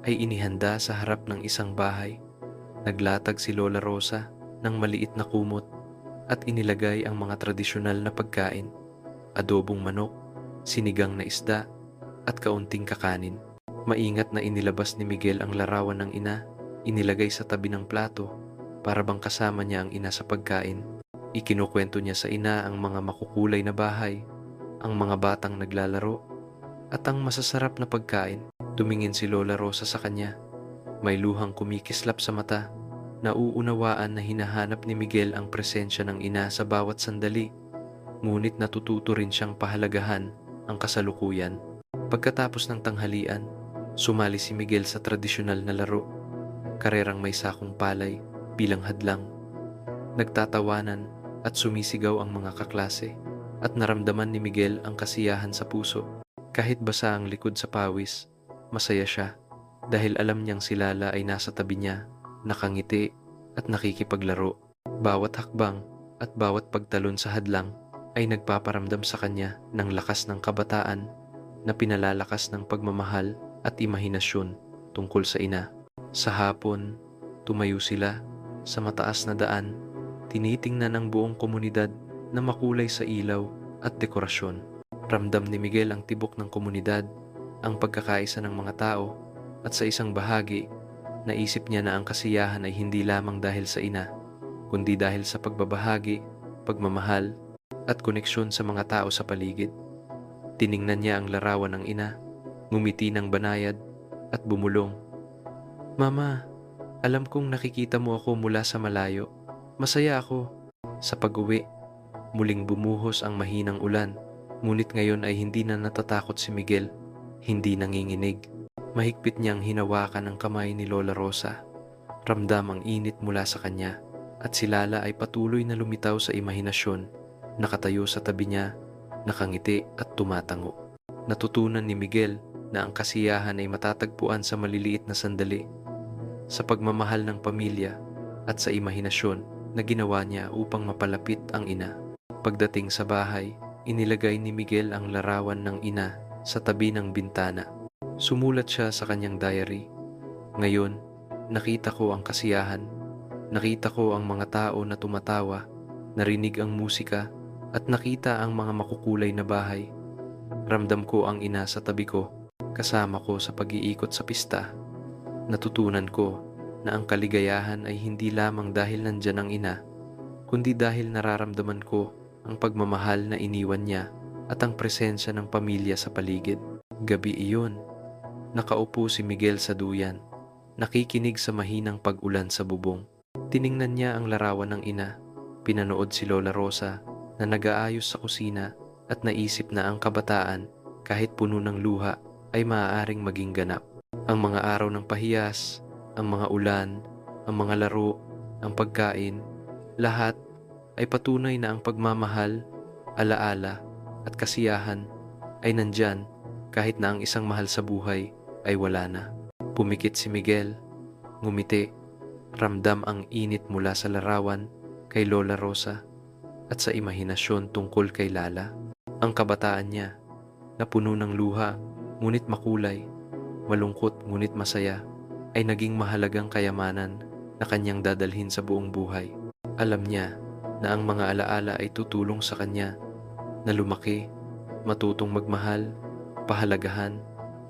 ay inihanda sa harap ng isang bahay. Naglatag si Lola Rosa ng maliit na kumot at inilagay ang mga tradisyonal na pagkain, adobong manok, sinigang na isda, at kaunting kakanin. Maingat na inilabas ni Miguel ang larawan ng ina, inilagay sa tabi ng plato para bang kasama niya ang ina sa pagkain. Ikinukwento niya sa ina ang mga makukulay na bahay, ang mga batang naglalaro, at ang masasarap na pagkain. Tumingin si Lola Rosa sa kanya. May luhang kumikislap sa mata. Nauunawaan na hinahanap ni Miguel ang presensya ng ina sa bawat sandali, ngunit natututo rin siyang pahalagahan ang kasalukuyan. Pagkatapos ng tanghalian, sumali si Miguel sa tradisyonal na laro, karerang may sakong palay bilang hadlang. Nagtatawanan at sumisigaw ang mga kaklase, at naramdaman ni Miguel ang kasiyahan sa puso. Kahit basa ang likod sa pawis, masaya siya. dahil alam niyang si Lala ay nasa tabi niya, nakangiti at nakikipaglaro. Bawat hakbang at bawat pagtalon sa hadlang ay nagpaparamdam sa kanya ng lakas ng kabataan na pinalalakas ng pagmamahal at imahinasyon tungkol sa ina. Sa hapon, tumayo sila sa mataas na daan, tinitingnan ang buong komunidad na makulay sa ilaw at dekorasyon. Ramdam ni Miguel ang tibok ng komunidad, ang pagkakaisa ng mga tao, at sa isang bahagi, naisip niya na ang kasiyahan ay hindi lamang dahil sa ina, kundi dahil sa pagbabahagi, pagmamahal, at koneksyon sa mga tao sa paligid. Tiningnan niya ang larawan ng ina, ngumiti ng banayad, at bumulong. "Mama, alam kong nakikita mo ako mula sa malayo. Masaya ako." Sa pag-uwi, muling bumuhos ang mahinang ulan, ngunit ngayon ay hindi na natatakot si Miguel, hindi nanginginig. Mahigpit niyang hinawakan ang kamay ni Lola Rosa. Ramdam ang init mula sa kanya, at si Lala ay patuloy na lumitaw sa imahinasyon, nakatayo sa tabi niya, nakangiti at tumatango. Natutunan ni Miguel na ang kasiyahan ay matatagpuan sa maliliit na sandali, sa pagmamahal ng pamilya at sa imahinasyon na ginawa niya upang mapalapit ang ina. Pagdating sa bahay, inilagay ni Miguel ang larawan ng ina sa tabi ng bintana. Sumulat siya sa kanyang diary. "Ngayon, nakita ko ang kasiyahan. Nakita ko ang mga tao na tumatawa, narinig ang musika, at nakita ang mga makukulay na bahay. Ramdam ko ang ina sa tabi ko, kasama ko sa pag-iikot sa pista. Natutunan ko na ang kaligayahan ay hindi lamang dahil nandyan ang ina, kundi dahil nararamdaman ko ang pagmamahal na iniwan niya at ang presensya ng pamilya sa paligid." Gabi iyon, nakaupo si Miguel sa duyan, nakikinig sa mahinang pag-ulan sa bubong. Tiningnan niya ang larawan ng ina, pinanood si Lola Rosa na nag-aayos sa kusina, at naisip na ang kabataan, kahit puno ng luha, ay maaaring maging ganap. Ang mga araw ng pahiyas, ang mga ulan, ang mga laro, ang pagkain, lahat ay patunay na ang pagmamahal, alaala, at kasiyahan ay nandyan kahit na ang isang mahal sa buhay ay wala na. Pumikit si Miguel, ngumiti, ramdam ang init mula sa larawan kay Lola Rosa at sa imahinasyon tungkol kay Lala. Ang kabataan niya, na puno ng luha ngunit makulay, malungkot ngunit masaya, ay naging mahalagang kayamanan na kanyang dadalhin sa buong buhay. Alam niya na ang mga alaala ay tutulong sa kanya na lumaki, matutong magmahal, pahalagahan,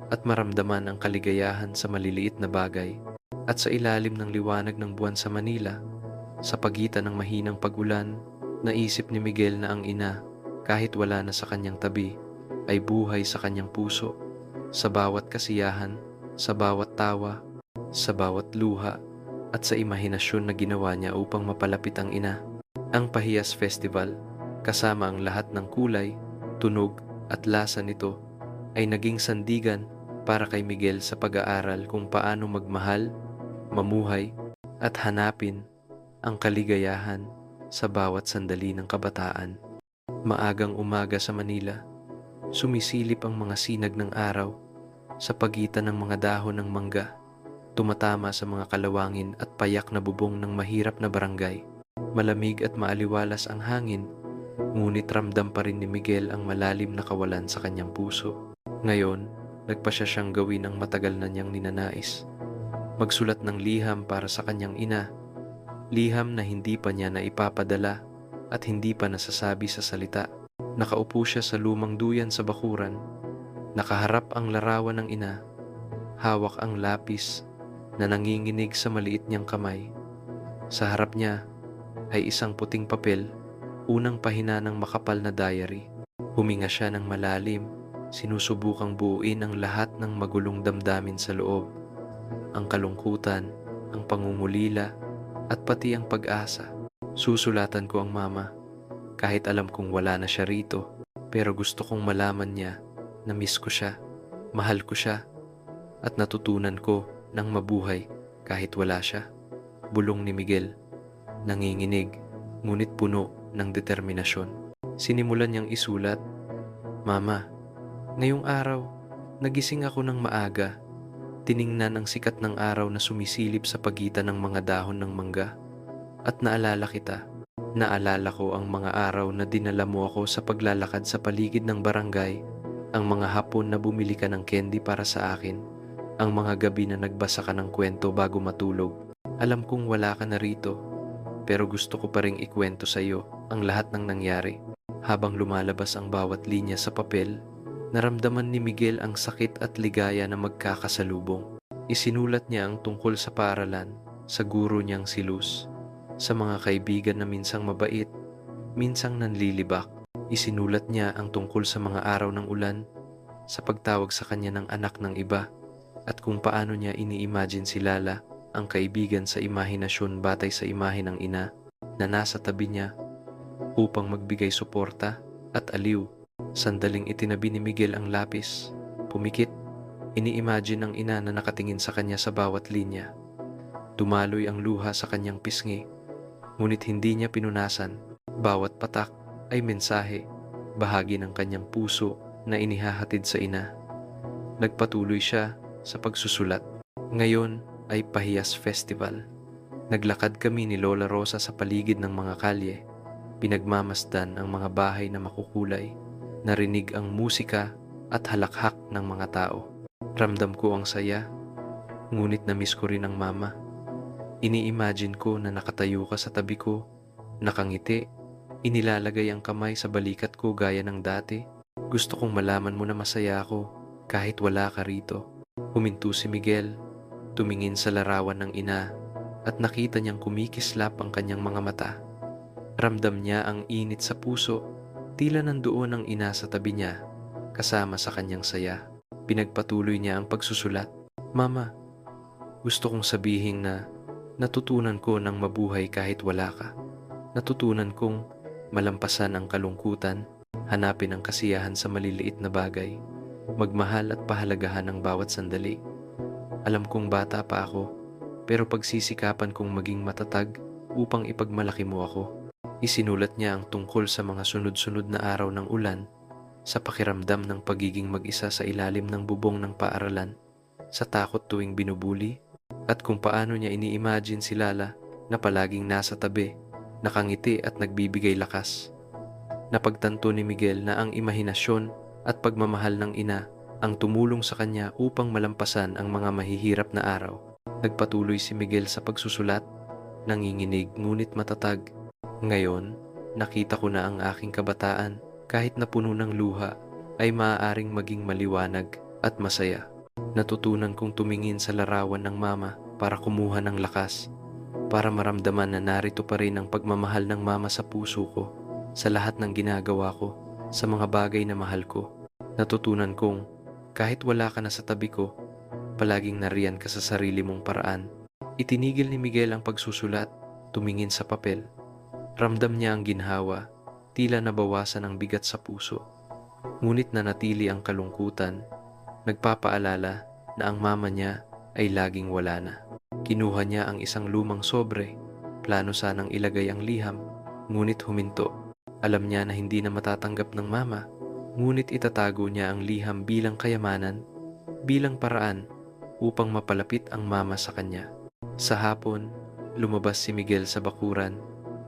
at maramdaman ang kaligayahan sa maliliit na bagay. At sa ilalim ng liwanag ng buwan sa Manila, sa pagitan ng mahinang pag-ulan, naisip ni Miguel na ang ina, kahit wala na sa kanyang tabi, ay buhay sa kanyang puso, sa bawat kasiyahan, sa bawat tawa, sa bawat luha, at sa imahinasyon na ginawa niya upang mapalapit ang ina. Ang Pahiyas Festival, kasama ang lahat ng kulay, tunog, at lasa nito, ay naging sandigan para kay Miguel sa pag-aaral kung paano magmahal, mamuhay, at hanapin ang kaligayahan sa bawat sandali ng kabataan. Maagang umaga sa Manila, sumisilip ang mga sinag ng araw sa pagitan ng mga dahon ng mangga, tumatama sa mga kalawangin at payak na bubong ng mahirap na barangay. Malamig at maaliwalas ang hangin, ngunit ramdam pa rin ni Miguel ang malalim na kawalan sa kanyang puso. Ngayon, nagpasya siyang gawin ang matagal na niyang ninanais. Magsulat ng liham para sa kanyang ina, liham na hindi pa niya naipapadala at hindi pa nasasabi sa salita. Nakaupo siya sa lumang duyan sa bakuran, nakaharap ang larawan ng ina, hawak ang lapis na nanginginig sa maliit niyang kamay. Sa harap niya ay isang puting papel, unang pahina ng makapal na diary. Huminga siya ng malalim, sinusubukang buuin ang lahat ng magulong damdamin sa loob. Ang kalungkutan, ang pangungulila, at pati ang pag-asa. "Susulatan ko ang mama, kahit alam kong wala na siya rito, pero gusto kong malaman niya na miss ko siya, mahal ko siya, at natutunan ko ng mabuhay kahit wala siya." Bulong ni Miguel, nanginginig, ngunit puno ng determinasyon. Sinimulan niyang isulat, "Mama, ngayong araw, nagising ako ng maaga. Tiningnan ang sikat ng araw na sumisilip sa pagitan ng mga dahon ng mangga. At naalala kita. Naalala ko ang mga araw na dinala mo ako sa paglalakad sa paligid ng barangay, ang mga hapon na bumili ka ng candy para sa akin, ang mga gabi na nagbasa ka ng kwento bago matulog. Alam kong wala ka na rito, pero gusto ko pa ring ikwento sa iyo ang lahat ng nangyari. Habang lumalabas ang bawat linya sa papel, naramdaman ni Miguel ang sakit at ligaya na magkakasalubong. Isinulat niya ang tungkol sa paaralan, sa guro niyang si Luz, sa mga kaibigan na minsang mabait, minsang nanlilibak. Isinulat niya ang tungkol sa mga araw ng ulan, sa pagtawag sa kanya ng anak ng iba, at kung paano niya ini-imagine si Lala, ang kaibigan sa imahinasyon batay sa imahe ng ina, na nasa tabi niya upang magbigay suporta at aliw. Sandaling itinabi ni Miguel ang lapis. Pumikit, ini-imagine ng ina na nakatingin sa kanya sa bawat linya. Dumaloy ang luha sa kanyang pisngi, ngunit hindi niya pinunasan. Bawat patak ay mensahe, bahagi ng kanyang puso na inihahatid sa ina. Nagpatuloy siya sa pagsusulat. Ngayon ay Pahiyas Festival. Naglakad kami ni Lola Rosa sa paligid ng mga kalye. Pinagmamasdan ang mga bahay na makukulay. Narinig ang musika at halakhak ng mga tao. Ramdam ko ang saya, ngunit na-miss ko rin ang mama. Ini-imagine ko na nakatayo ka sa tabi ko, nakangiti, inilalagay ang kamay sa balikat ko gaya ng dati. Gusto kong malaman mo na masaya ako kahit wala ka rito. Huminto si Miguel, tumingin sa larawan ng ina at nakita niyang kumikislap ang kanyang mga mata. Ramdam niya ang init sa puso, tila nandoon ang ina sa tabi niya, kasama sa kanyang saya. Pinagpatuloy niya ang pagsusulat. Mama, gusto kong sabihin na natutunan ko ng mabuhay kahit wala ka. Natutunan kong malampasan ang kalungkutan, hanapin ang kasiyahan sa maliliit na bagay, magmahal at pahalagahan ang bawat sandali. Alam kong bata pa ako, pero pagsisikapan kong maging matatag upang ipagmalaki mo ako. Isinulat niya ang tungkol sa mga sunod-sunod na araw ng ulan, sa pakiramdam ng pagiging mag-isa sa ilalim ng bubong ng paaralan, sa takot tuwing binubuli, at kung paano niya ini-imagine si Lala na palaging nasa tabi, nakangiti at nagbibigay lakas. Napagtanto ni Miguel na ang imahinasyon at pagmamahal ng ina ang tumulong sa kanya upang malampasan ang mga mahihirap na araw. Nagpatuloy si Miguel sa pagsusulat, nanginginig ngunit matatag. Ngayon, nakita ko na ang aking kabataan, kahit na puno ng luha, ay maaaring maging maliwanag at masaya. Natutunan kong tumingin sa larawan ng mama para kumuha ng lakas, para maramdaman na narito pa rin ang pagmamahal ng mama sa puso ko, sa lahat ng ginagawa ko, sa mga bagay na mahal ko. Natutunan kong kahit wala ka na sa tabi ko, palaging nariyan ka sa sarili mong paraan. Itinigil ni Miguel ang pagsusulat, tumingin sa papel. Ramdam niya ang ginhawa, tila nabawasan ang bigat sa puso. Ngunit nanatili ang kalungkutan, nagpapaalala na ang mama niya ay laging wala na. Kinuha niya ang isang lumang sobre, plano sanang ilagay ang liham, ngunit huminto. Alam niya na hindi na matatanggap ng mama, ngunit itatago niya ang liham bilang kayamanan, bilang paraan upang mapalapit ang mama sa kanya. Sa hapon, lumabas si Miguel sa bakuran.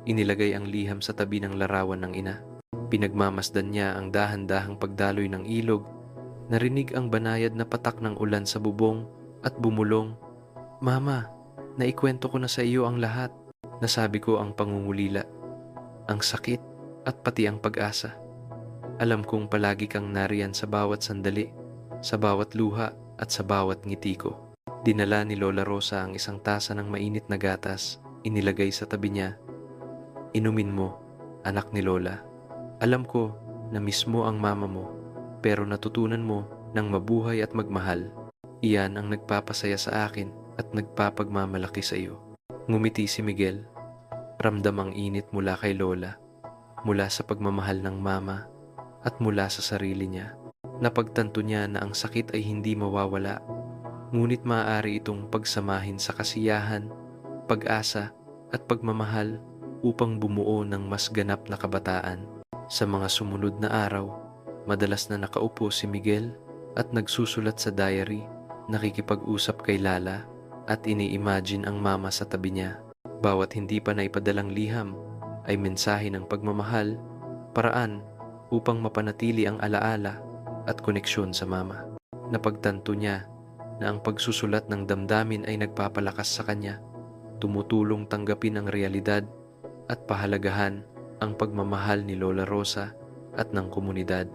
Inilagay ang liham sa tabi ng larawan ng ina. Pinagmamasdan niya ang dahan-dahang pagdaloy ng ilog. Narinig ang banayad na patak ng ulan sa bubong at bumulong. Mama, naikwento ko na sa iyo ang lahat. Nasabi ko ang pangungulila, ang sakit at pati ang pag-asa. Alam kong palagi kang nariyan sa bawat sandali, sa bawat luha at sa bawat ngiti ko. Dinala ni Lola Rosa ang isang tasa ng mainit na gatas, inilagay sa tabi niya. Inumin mo, anak ni Lola. Alam ko na mismo ang mama mo, pero natutunan mo ng mabuhay at magmahal. Iyan ang nagpapasaya sa akin at nagpapagmamalaki sa iyo. Ngumiti si Miguel. Ramdam ang init mula kay Lola, mula sa pagmamahal ng mama at mula sa sarili niya. Napagtanto niya na ang sakit ay hindi mawawala, ngunit maaari itong pagsamahin sa kasiyahan, pag-asa at pagmamahal upang bumuo ng mas ganap na kabataan. Sa mga sumunod na araw, madalas na nakaupo si Miguel at nagsusulat sa diary, Nakikipag-usap kay Lala at ini-imagine ang mama sa tabi niya. Bawat hindi pa naipadalang liham ay mensahe ng pagmamahal, paraan upang mapanatili ang alaala at koneksyon sa mama. Napagtanto niya na ang pagsusulat ng damdamin ay nagpapalakas sa kanya, tumutulong tanggapin ang realidad at pahalagahan ang pagmamahal ni Lola Rosa at ng komunidad.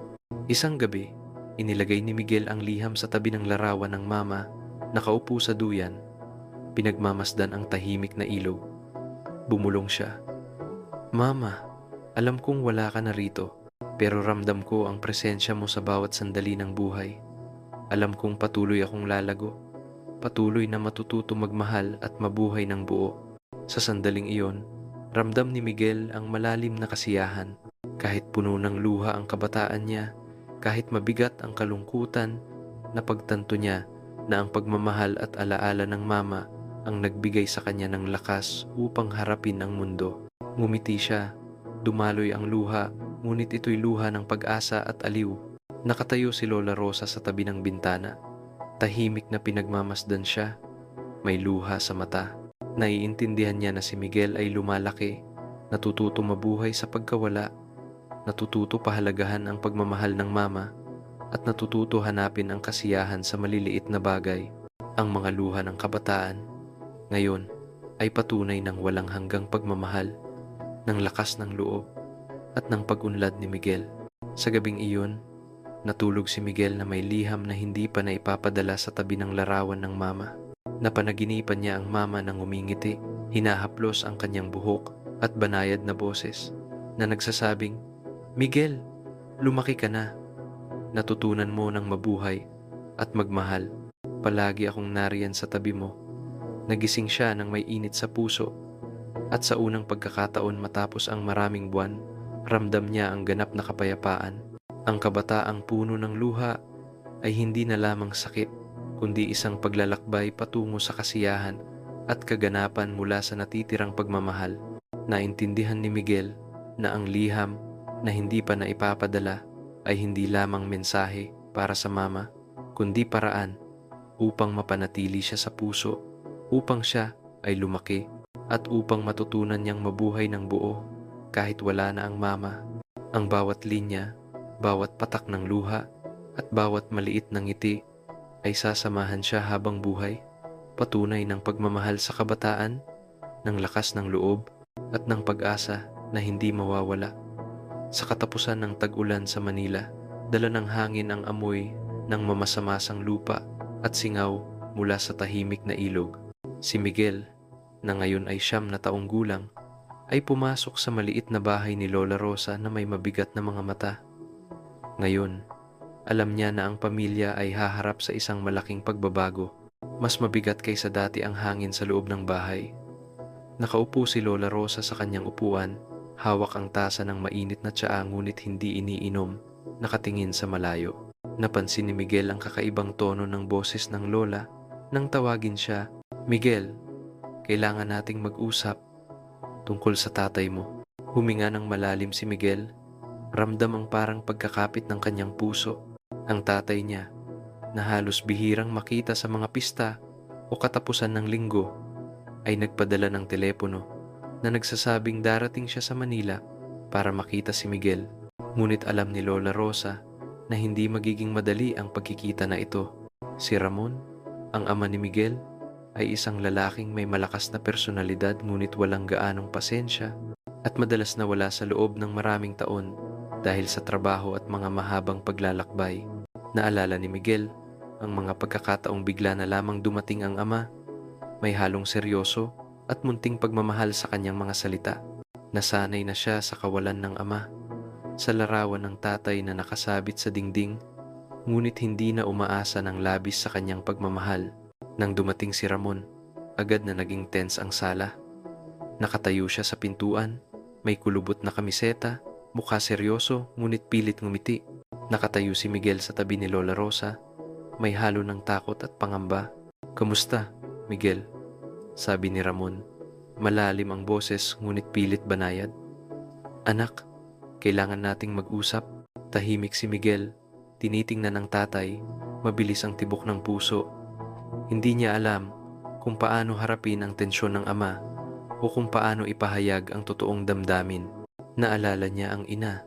Isang gabi, inilagay ni Miguel ang liham sa tabi ng larawan ng mama, nakaupo sa duyan, pinagmamasdan ang tahimik na ilog. Bumulong siya. "Mama, alam kong wala ka na rito, pero ramdam ko ang presensya mo sa bawat sandali ng buhay. Alam kong patuloy akong lalago, patuloy na matututo magmahal at mabuhay ng buo." Sa sandaling iyon, ramdam ni Miguel ang malalim na kasiyahan. Kahit puno ng luha ang kabataan niya, kahit mabigat ang kalungkutan, napagtanto niya na ang pagmamahal at alaala ng mama ang nagbigay sa kanya ng lakas upang harapin ang mundo. Ngumiti siya, dumaloy ang luha, ngunit ito'y luha ng pag-asa at aliw. Nakatayo si Lola Rosa sa tabi ng bintana. Tahimik na pinagmamasdan siya, may luha sa mata. Naiintindihan niya na si Miguel ay lumalaki, natututo mabuhay sa pagkawala, natututo pahalagahan ang pagmamahal ng mama, at natututo hanapin ang kasiyahan sa maliliit na bagay. Ang mga luha ng kabataan ngayon ay patunay ng walang hanggang pagmamahal, ng lakas ng loob, at ng pag-unlad ni Miguel. Sa gabing iyon, natulog si Miguel na may liham na hindi pa naipapadala sa tabi ng larawan ng mama. Napanaginipan niya ang mama nang umingiti, hinahaplos ang kanyang buhok at banayad na boses na nagsasabing, "Miguel, lumaki ka na. Natutunan mo ng mabuhay at magmahal. Palagi akong nariyan sa tabi mo." Nagising siya ng may init sa puso, at sa unang pagkakataon matapos ang maraming buwan, ramdam niya ang ganap na kapayapaan. Ang kabataang puno ng luha ay hindi na lamang sakit, kundi isang paglalakbay patungo sa kasiyahan at kaganapan mula sa natitirang pagmamahal. Naintindihan ni Miguel na ang liham na hindi pa naipapadala ay hindi lamang mensahe para sa mama, kundi paraan upang mapanatili siya sa puso, upang siya ay lumaki, at upang matutunan niyang mabuhay ng buo kahit wala na ang mama. Ang bawat linya, bawat patak ng luha, at bawat maliit na ngiti ay sasamahan siya habang buhay, patunay ng pagmamahal sa kabataan, ng lakas ng loob, at ng pag-asa na hindi mawawala. Sa katapusan ng tag-ulan sa Manila, dala ng hangin ang amoy ng mamasa-masang lupa at singaw mula sa tahimik na ilog. Si Miguel, na ngayon ay 9 na taong gulang, ay pumasok sa maliit na bahay ni Lola Rosa na may mabigat na mga mata. Ngayon, alam niya na ang pamilya ay haharap sa isang malaking pagbabago. Mas mabigat kaysa dati ang hangin sa loob ng bahay. Nakaupo si Lola Rosa sa kanyang upuan, hawak ang tasa ng mainit na tsaa ngunit hindi iniinom, nakatingin sa malayo. Napansin ni Miguel ang kakaibang tono ng boses ng Lola nang tawagin siya. "Miguel, kailangan nating mag-usap tungkol sa tatay mo." Huminga ng malalim si Miguel, ramdam ang parang pagkakapit ng kanyang puso. Ang tatay niya, na halos bihirang makita sa mga pista o katapusan ng linggo, ay nagpadala ng telepono na nagsasabing darating siya sa Manila para makita si Miguel. Ngunit alam ni Lola Rosa na hindi magiging madali ang pagkikita na ito. Si Ramon, ang ama ni Miguel, ay isang lalaking may malakas na personalidad ngunit walang gaanong pasensya, at madalas na wala sa loob ng maraming taon dahil sa trabaho at mga mahabang paglalakbay. Naalala ni Miguel ang mga pagkakataong bigla na lamang dumating ang ama, may halong seryoso at munting pagmamahal sa kanyang mga salita. Nasanay na siya sa kawalan ng ama, sa larawan ng tatay na nakasabit sa dingding, ngunit hindi na umaasa ng labis sa kanyang pagmamahal. Nang dumating si Ramon, agad na naging tense ang sala. Nakatayo siya sa pintuan, may kulubot na kamiseta, mukha seryoso ngunit pilit ngumiti. Nakatayo si Miguel sa tabi ni Lola Rosa, may halo ng takot at pangamba. "Kamusta, Miguel?" sabi ni Ramon. Malalim ang boses ngunit pilit banayad. "Anak, kailangan nating mag-usap." Tahimik si Miguel, tinitingnan ng tatay, mabilis ang tibok ng puso. Hindi niya alam kung paano harapin ang tensyon ng ama o kung paano ipahayag ang totoong damdamin. Naalala niya ang ina,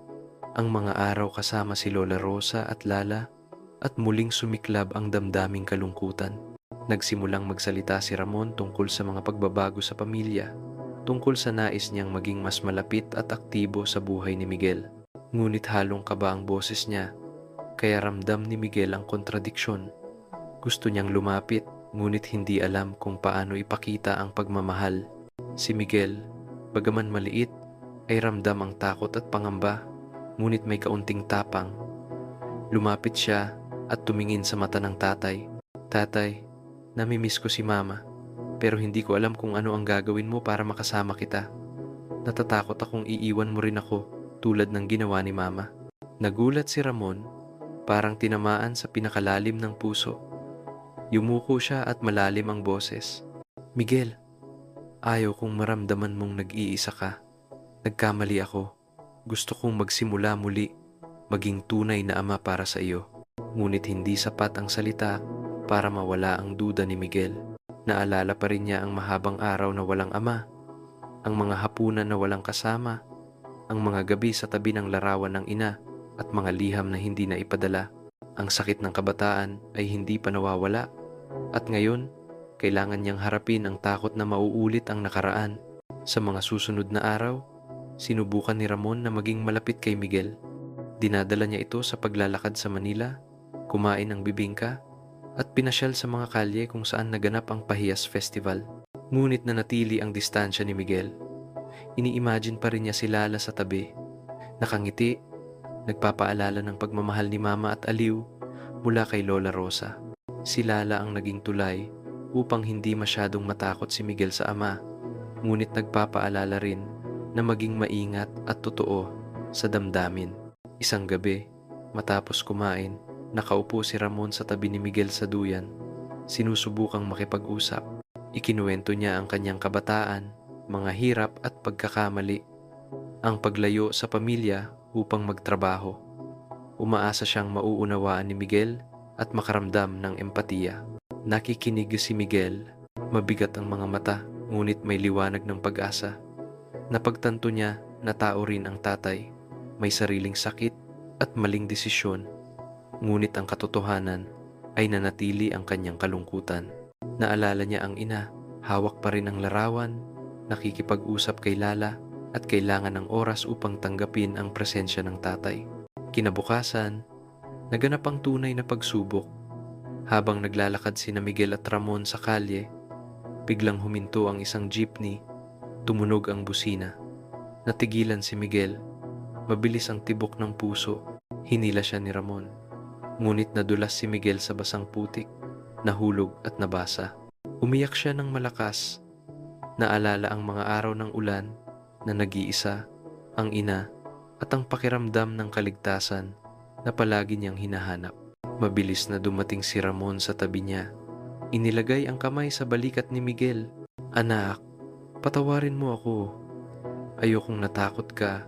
ang mga araw kasama si Lola Rosa at Lala, at muling sumiklab ang damdaming kalungkutan. Nagsimulang magsalita si Ramon tungkol sa mga pagbabago sa pamilya, tungkol sa nais niyang maging mas malapit at aktibo sa buhay ni Miguel. Ngunit halong kaba ang boses niya, kaya ramdam ni Miguel ang kontradiksyon. Gusto niyang lumapit, ngunit hindi alam kung paano ipakita ang pagmamahal. Si Miguel, bagaman maliit, ay ramdam ang takot at pangamba, ngunit may kaunting tapang. Lumapit siya at tumingin sa mata ng tatay. Tatay, namimiss ko si Mama, pero hindi ko alam kung ano ang gagawin mo para makasama kita. Natatakot akong iiwan mo rin ako tulad ng ginawa ni Mama. Nagulat si Ramon, parang tinamaan sa pinakalalim ng puso. Yumuko siya at malalim ang boses. Miguel, ayaw kong maramdaman mong nag-iisa ka. Nagkamali ako. Gusto kong magsimula muli, maging tunay na ama para sa iyo. Ngunit hindi sapat ang salita para mawala ang duda ni Miguel. Naalala pa rin niya ang mahabang araw na walang ama, ang mga hapunan na walang kasama, ang mga gabi sa tabi ng larawan ng ina at mga liham na hindi na ipadala. Ang sakit ng kabataan ay hindi pa nawawala at ngayon, kailangan niyang harapin ang takot na mauulit ang nakaraan. Sa mga susunod na araw, sinubukan ni Ramon na maging malapit kay Miguel. Dinadala niya ito sa paglalakad sa Manila, kumain ng bibingka, at pinasyal sa mga kalye kung saan naganap ang Pahiyas Festival. Ngunit nanatili ang distansya ni Miguel. Ini-imagine pa rin niya si Lala sa tabi. Nakangiti, nagpapaalala ng pagmamahal ni Mama at aliw mula kay Lola Rosa. Si Lala ang naging tulay upang hindi masyadong matakot si Miguel sa ama, ngunit nagpapaalala rin na maging maingat at totoo sa damdamin. Isang gabi, matapos kumain, nakaupo si Ramon sa tabi ni Miguel sa duyan. Sinusubukang makipag-usap. Ikinuwento niya ang kanyang kabataan, mga hirap at pagkakamali, ang paglayo sa pamilya upang magtrabaho. Umaasa siyang mauunawaan ni Miguel at makaramdam ng empatiya. Nakikinig si Miguel, mabigat ang mga mata, ngunit may liwanag ng pag-asa. Napagtanto niya na tao rin ang tatay, may sariling sakit at maling desisyon, ngunit ang katotohanan ay nanatili ang kanyang kalungkutan. Naalala niya ang ina, hawak pa rin ang larawan, nakikipag-usap kay Lala at kailangan ng oras upang tanggapin ang presensya ng tatay. Kinabukasan, naganap ang tunay na pagsubok. Habang naglalakad sina Miguel at Ramon sa kalye, biglang huminto ang isang jeepney. Tumunog ang busina. Natigilan si Miguel. Mabilis ang tibok ng puso. Hinila siya ni Ramon. Ngunit nadulas si Miguel sa basang putik, nahulog at nabasa. Umiyak siya ng malakas. Naalala ang mga araw ng ulan na nag-iisa, ang ina, at ang pakiramdam ng kaligtasan na palagi niyang hinahanap. Mabilis na dumating si Ramon sa tabi niya. Inilagay ang kamay sa balikat ni Miguel. Anak, patawarin mo ako. Ayokong natakot ka.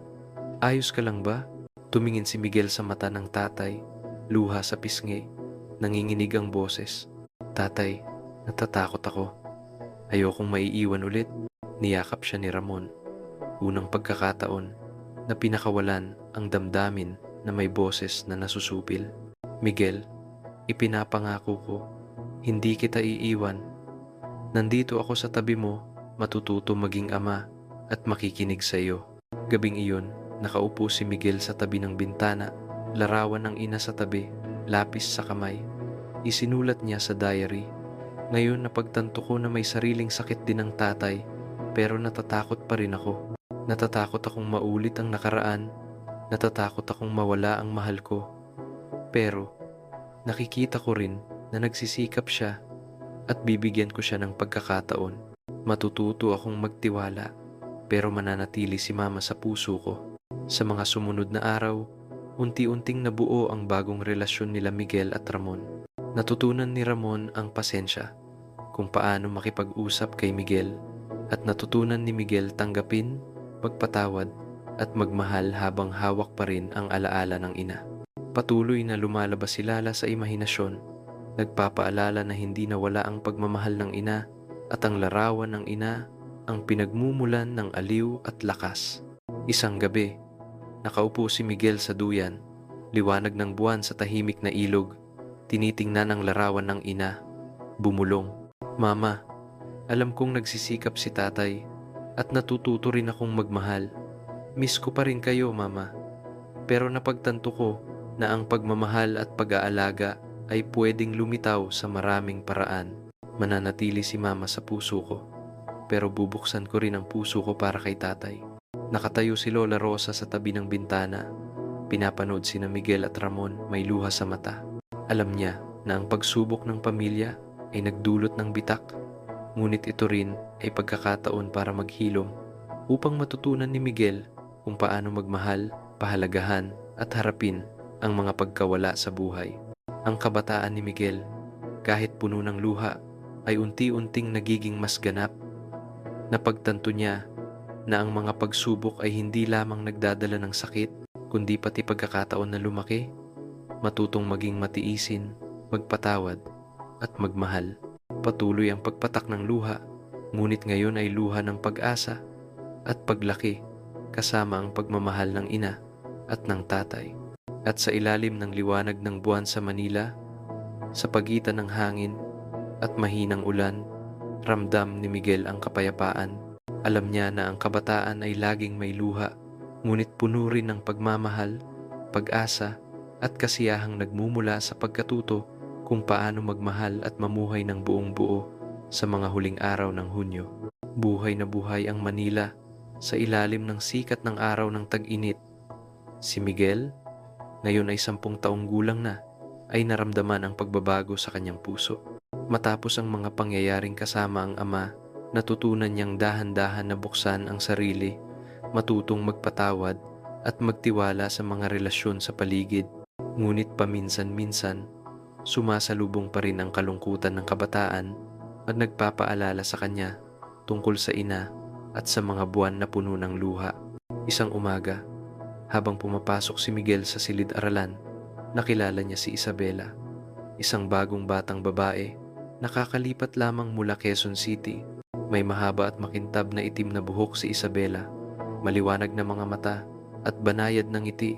Ayos ka lang ba? Tumingin si Miguel sa mata ng tatay, luha sa pisngi. Nanginginig ang boses. Tatay, natatakot ako. Ayokong maiiwan ulit. Niyakap siya ni Ramon. Unang pagkakataon na pinakawalan ang damdamin na may boses na nasusupil. Miguel, ipinapangako ko, hindi kita iiwan. Nandito ako sa tabi mo, matututo maging ama at makikinig sa iyo. Gabing iyon, nakaupo si Miguel sa tabi ng bintana, larawan ng ina sa tabi, lapis sa kamay. Isinulat niya sa diary. Ngayon napagtanto ko na may sariling sakit din ang tatay, pero natatakot pa rin ako. Natatakot akong maulit ang nakaraan, natatakot akong mawala ang mahal ko. Pero nakikita ko rin na nagsisikap siya at bibigyan ko siya ng pagkakataon. Matututo akong magtiwala, pero mananatili si Mama sa puso ko. Sa mga sumunod na araw, unti-unting nabuo ang bagong relasyon nila Miguel at Ramon. Natutunan ni Ramon ang pasensya, kung paano makipag-usap kay Miguel, at natutunan ni Miguel tanggapin, magpatawad, at magmahal habang hawak pa rin ang alaala ng ina. Patuloy na lumalabas si Lala sa imahinasyon, nagpapaalala na hindi nawala ang pagmamahal ng ina at ang larawan ng ina ang pinagmumulan ng aliw at lakas. Isang gabi, nakaupo si Miguel sa duyan, liwanag ng buwan sa tahimik na ilog, tinitingnan ang larawan ng ina. Bumulong, "Mama, alam kong nagsisikap si tatay at natututo rin akong magmahal. Miss ko pa rin kayo, Mama. Pero napagtanto ko na ang pagmamahal at pag-aalaga ay pwedeng lumitaw sa maraming paraan. Mananatili si Mama sa puso ko, pero bubuksan ko rin ang puso ko para kay tatay." Nakatayo si Lola Rosa sa tabi ng bintana. Pinapanood sina Miguel at Ramon, may luha sa mata. Alam niya na ang pagsubok ng pamilya ay nagdulot ng bitak, ngunit ito rin ay pagkakataon para maghilom upang matutunan ni Miguel kung paano magmahal, pahalagahan at harapin ang mga pagkawala sa buhay. Ang kabataan ni Miguel, kahit puno ng luha, ay unti-unting nagiging mas ganap. Napagtanto niya na ang mga pagsubok ay hindi lamang nagdadala ng sakit, kundi pati pagkakataon na lumaki, matutong maging matiisin, magpatawad, at magmahal. Patuloy ang pagpatak ng luha, ngunit ngayon ay luha ng pag-asa at paglaki, kasama ang pagmamahal ng ina at ng tatay. At sa ilalim ng liwanag ng buwan sa Manila, sa pagitan ng hangin at mahinang ulan, ramdam ni Miguel ang kapayapaan. Alam niya na ang kabataan ay laging may luha, ngunit puno rin ng pagmamahal, pag-asa, at kasiyahang nagmumula sa pagkatuto kung paano magmahal at mamuhay ng buong buo sa mga huling araw ng Hunyo. Buhay na buhay ang Manila sa ilalim ng sikat ng araw ng tag-init. Si Miguel, ngayon ay 10 taong gulang na, ay naramdaman ang pagbabago sa kanyang puso. Matapos ang mga pangyayaring kasama ang ama, natutunan niyang dahan-dahan na buksan ang sarili, matutong magpatawad at magtiwala sa mga relasyon sa paligid. Ngunit paminsan-minsan, sumasalubong pa rin ang kalungkutan ng kabataan at nagpapaalala sa kanya tungkol sa ina at sa mga buwan na puno ng luha. Isang umaga, habang pumapasok si Miguel sa silid-aralan, nakilala niya si Isabela, isang bagong batang babae, nakakalipat lamang mula Quezon City. May mahaba at makintab na itim na buhok si Isabela, maliwanag na mga mata at banayad ng ngiti.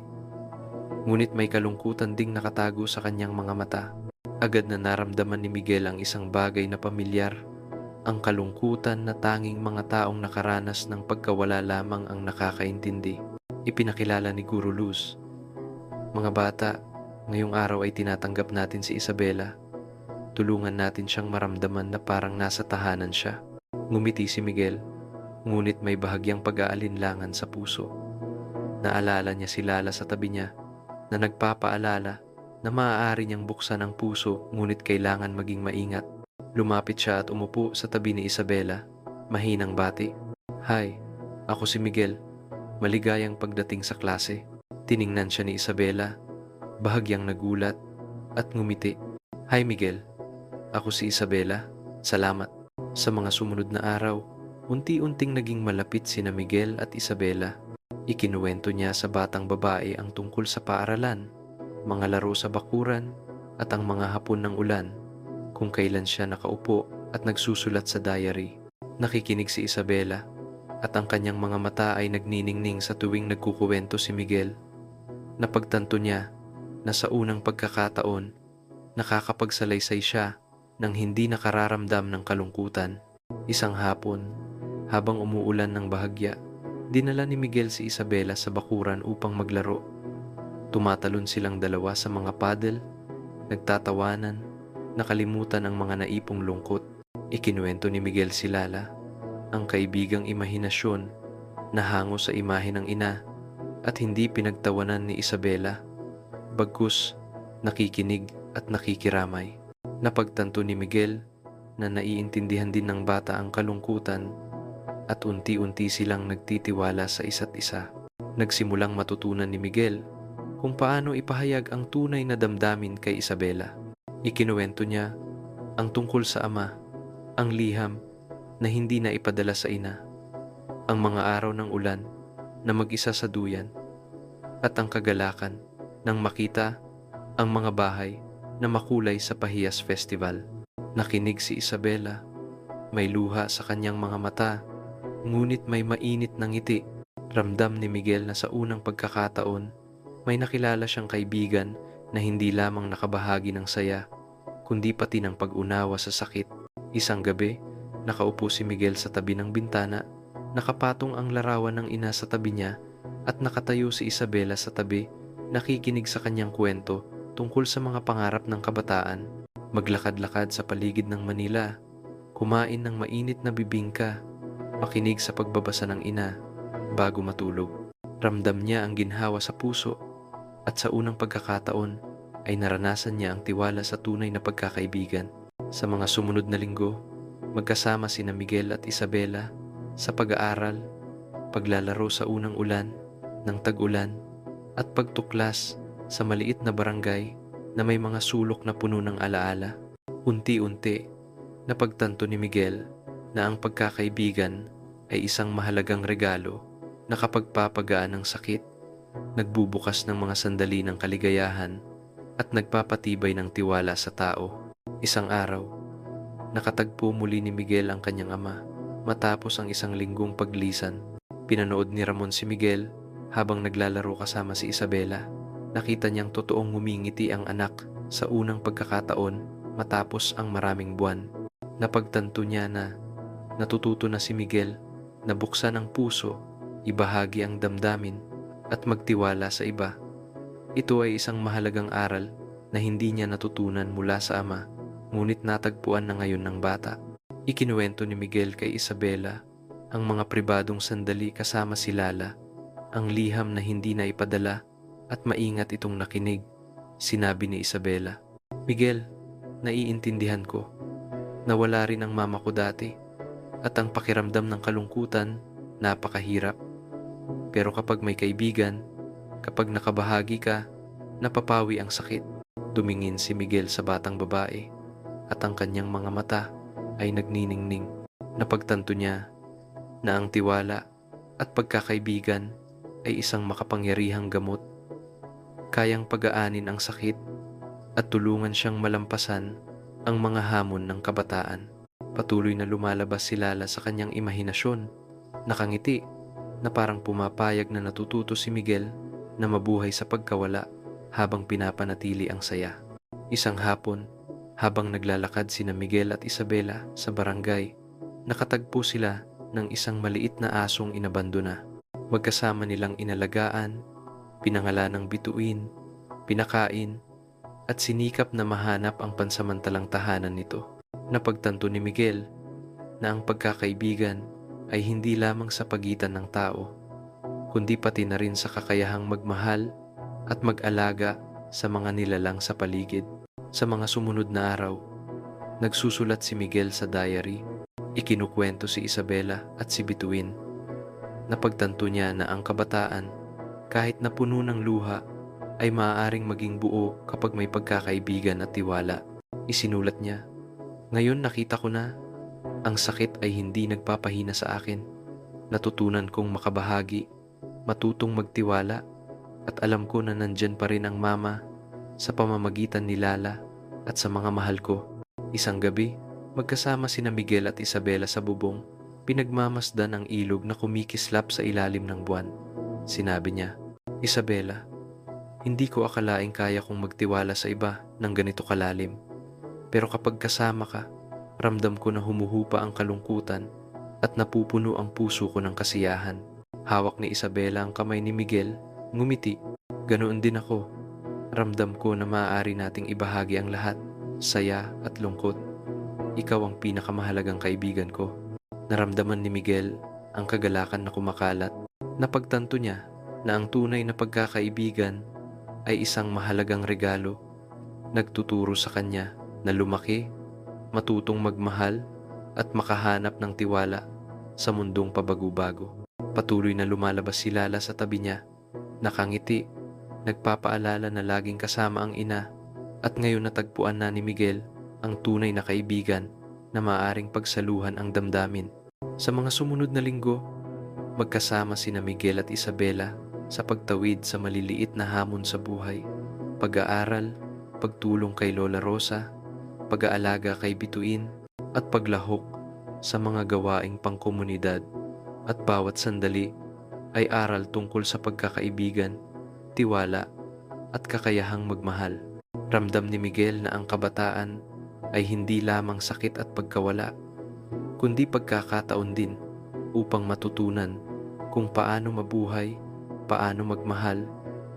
Ngunit may kalungkutan ding nakatago sa kanyang mga mata. Agad na naramdaman ni Miguel ang isang bagay na pamilyar, ang kalungkutan na tanging mga taong nakaranas ng pagkawala lamang ang nakakaintindi. Ipinakilala ni Guru Luz, "Mga bata, ngayong araw ay tinatanggap natin si Isabela. Tulungan natin siyang maramdaman na parang nasa tahanan siya." Ngumiti si Miguel, ngunit may bahagyang pag-aalinlangan sa puso. Naalala niya si Lala sa tabi niya, na nagpapaalala na maaari niyang buksan ang puso, ngunit kailangan maging maingat. Lumapit siya at umupo sa tabi ni Isabela, mahinang bati. "Hi, ako si Miguel. Maligayang pagdating sa klase." Tiningnan siya ni Isabela, bahagyang nagulat at ngumiti. "Hi Miguel, ako si Isabela. Salamat." Sa mga sumunod na araw, unti-unting naging malapit sina Miguel at Isabela. Ikinuwento niya sa batang babae ang tungkol sa paaralan, mga laro sa bakuran, at ang mga hapon ng ulan, kung kailan siya nakaupo at nagsusulat sa diary. Nakikinig si Isabela, at ang kanyang mga mata ay nagniningning sa tuwing nagkukuwento si Miguel. Napagtanto niya na sa unang pagkakataon, nakakapagsalaysay siya nang hindi nakararamdam ng kalungkutan. Isang hapon, habang umuulan ng bahagya, dinala ni Miguel si Isabela sa bakuran upang maglaro. Tumatalon silang dalawa sa mga paddle, nagtatawanan, nakalimutan ang mga naipong lungkot. Ikinuwento ni Miguel si Lala, ang kaibigang imahinasyon na hango sa imahe ng ina, at hindi pinagtawanan ni Isabela, bagkus nakikinig at nakikiramay. Napagtanto ni Miguel na naiintindihan din ng bata ang kalungkutan, at unti-unti silang nagtitiwala sa isa't isa. Nagsimulang matutunan ni Miguel kung paano ipahayag ang tunay na damdamin kay Isabela. Ikinuwento niya ang tungkol sa ama, ang liham na hindi na ipadala sa ina, ang mga araw ng ulan na mag-isa sa duyan, at ang kagalakan nang makita ang mga bahay na makulay sa Pahiyas Festival. Nakinig si Isabela, may luha sa kanyang mga mata, ngunit may mainit na ngiti. Ramdam ni Miguel na sa unang pagkakataon, may nakilala siyang kaibigan na hindi lamang nakabahagi ng saya, kundi pati ng pag-unawa sa sakit. Isang gabi, nakaupo si Miguel sa tabi ng bintana, nakapatong ang larawan ng ina sa tabi niya, at nakatayo si Isabela sa tabi, nakikinig sa kanyang kwento tungkol sa mga pangarap ng kabataan. Maglakad-lakad sa paligid ng Manila, kumain ng mainit na bibingka, makinig sa pagbabasa ng ina bago matulog. Ramdam niya ang ginhawa sa puso, at sa unang pagkakataon ay naranasan niya ang tiwala sa tunay na pagkakaibigan. Sa mga sumunod na linggo, magkasama sina Miguel at Isabela sa pag-aaral, paglalaro sa unang ulan ng tag-ulan, at pagtuklas sa maliit na barangay na may mga sulok na puno ng alaala. Unti-unti, napagtanto ni Miguel na ang pagkakaibigan ay isang mahalagang regalo na kapag papagaan ng sakit, nagbubukas ng mga sandali ng kaligayahan at nagpapatibay ng tiwala sa tao. Isang araw, nakatagpo muli ni Miguel ang kanyang ama matapos ang isang linggong paglisan. Pinanood ni Ramon si Miguel habang naglalaro kasama si Isabela. Nakita niyang totoong ngumingiti ang anak sa unang pagkakataon matapos ang maraming buwan. Napagtanto niya na natututo na si Miguel na buksan ang puso, ibahagi ang damdamin, at magtiwala sa iba. Ito ay isang mahalagang aral na hindi niya natutunan mula sa ama, ngunit natagpuan na ngayon ng bata. Ikinuwento ni Miguel kay Isabela ang mga pribadong sandali kasama si Lala, ang liham na hindi na ipadala, at maingat itong nakinig. Sinabi ni Isabela, "Miguel, naiintindihan ko. Nawala rin ang mama ko dati, at ang pakiramdam ng kalungkutan, napakahirap. Pero kapag may kaibigan, kapag nakabahagi ka, napapawi ang sakit." Tumingin si Miguel sa batang babae, at ang kanyang mga mata ay nagniningning. Napagtanto niya na ang tiwala at pagkakaibigan ay isang makapangyarihang gamot. Kayang pagaanin ang sakit at tulungan siyang malampasan ang mga hamon ng kabataan. Patuloy na lumalabas si Lala sa kanyang imahinasyon, nakangiti na parang pumapayag na natututo si Miguel na mabuhay sa pagkawala habang pinapanatili ang saya. Isang hapon, habang naglalakad sina Miguel at Isabela sa barangay, nakatagpo sila ng isang maliit na asong inabandona. Magkasama nilang inalagaan, pinangalan ng bituin, pinakain, at sinikap na mahanap ang pansamantalang tahanan nito. Napagtanto ni Miguel na ang pagkakaibigan ay hindi lamang sa pagitan ng tao, kundi pati na rin sa kakayahang magmahal at mag-alaga sa mga nilalang sa paligid. Sa mga sumunod na araw, nagsusulat si Miguel sa diary. Ikinukwento si Isabela at si Bituin. Napagtanto niya na ang kabataan, kahit na puno ng luha, ay maaaring maging buo kapag may pagkakaibigan at tiwala. Isinulat niya, "Ngayon nakita ko na, ang sakit ay hindi nagpapahina sa akin. Natutunan kong makabahagi, matutong magtiwala, at alam ko na nandyan pa rin ang mama sa pamamagitan ni Lala at sa mga mahal ko." Isang gabi, magkasama sina Miguel at Isabela sa bubong, pinagmamasdan ang ilog na kumikislap sa ilalim ng buwan. Sinabi niya, "Isabela, hindi ko akalaing kaya kong magtiwala sa iba ng ganito kalalim. Pero kapag kasama ka, ramdam ko na humuhupa ang kalungkutan at napupuno ang puso ko ng kasiyahan." Hawak ni Isabela ang kamay ni Miguel, ngumiti. "Ganoon din ako. Ramdam ko na maaari nating ibahagi ang lahat, saya at lungkot. Ikaw ang pinakamahalagang kaibigan ko." Naramdaman ni Miguel ang kagalakan na kumakalat. Napagtanto niya na ang tunay na pagkakaibigan ay isang mahalagang regalo. Nagtuturo sa kanya na lumaki, matutong magmahal, at makahanap ng tiwala sa mundong pabago-bago. Patuloy na lumalabas si Lala sa tabi niya, nakangiti, nagpapaalala na laging kasama ang ina, at ngayon natagpuan na ni Miguel ang tunay na kaibigan na maaaring pagsaluhan ang damdamin. Sa mga sumunod na linggo, magkasama sina Miguel at Isabela sa pagtawid sa maliliit na hamon sa buhay, pag-aaral, pagtulong kay Lola Rosa, pag-aalaga kay Bituin, at paglahok sa mga gawaing pangkomunidad. At bawat sandali ay aral tungkol sa pagkakaibigan, tiwala, at kakayahang magmahal. Ramdam ni Miguel na ang kabataan ay hindi lamang sakit at pagkawala, kundi pagkakataon din upang matutunan kung paano mabuhay, paano magmahal,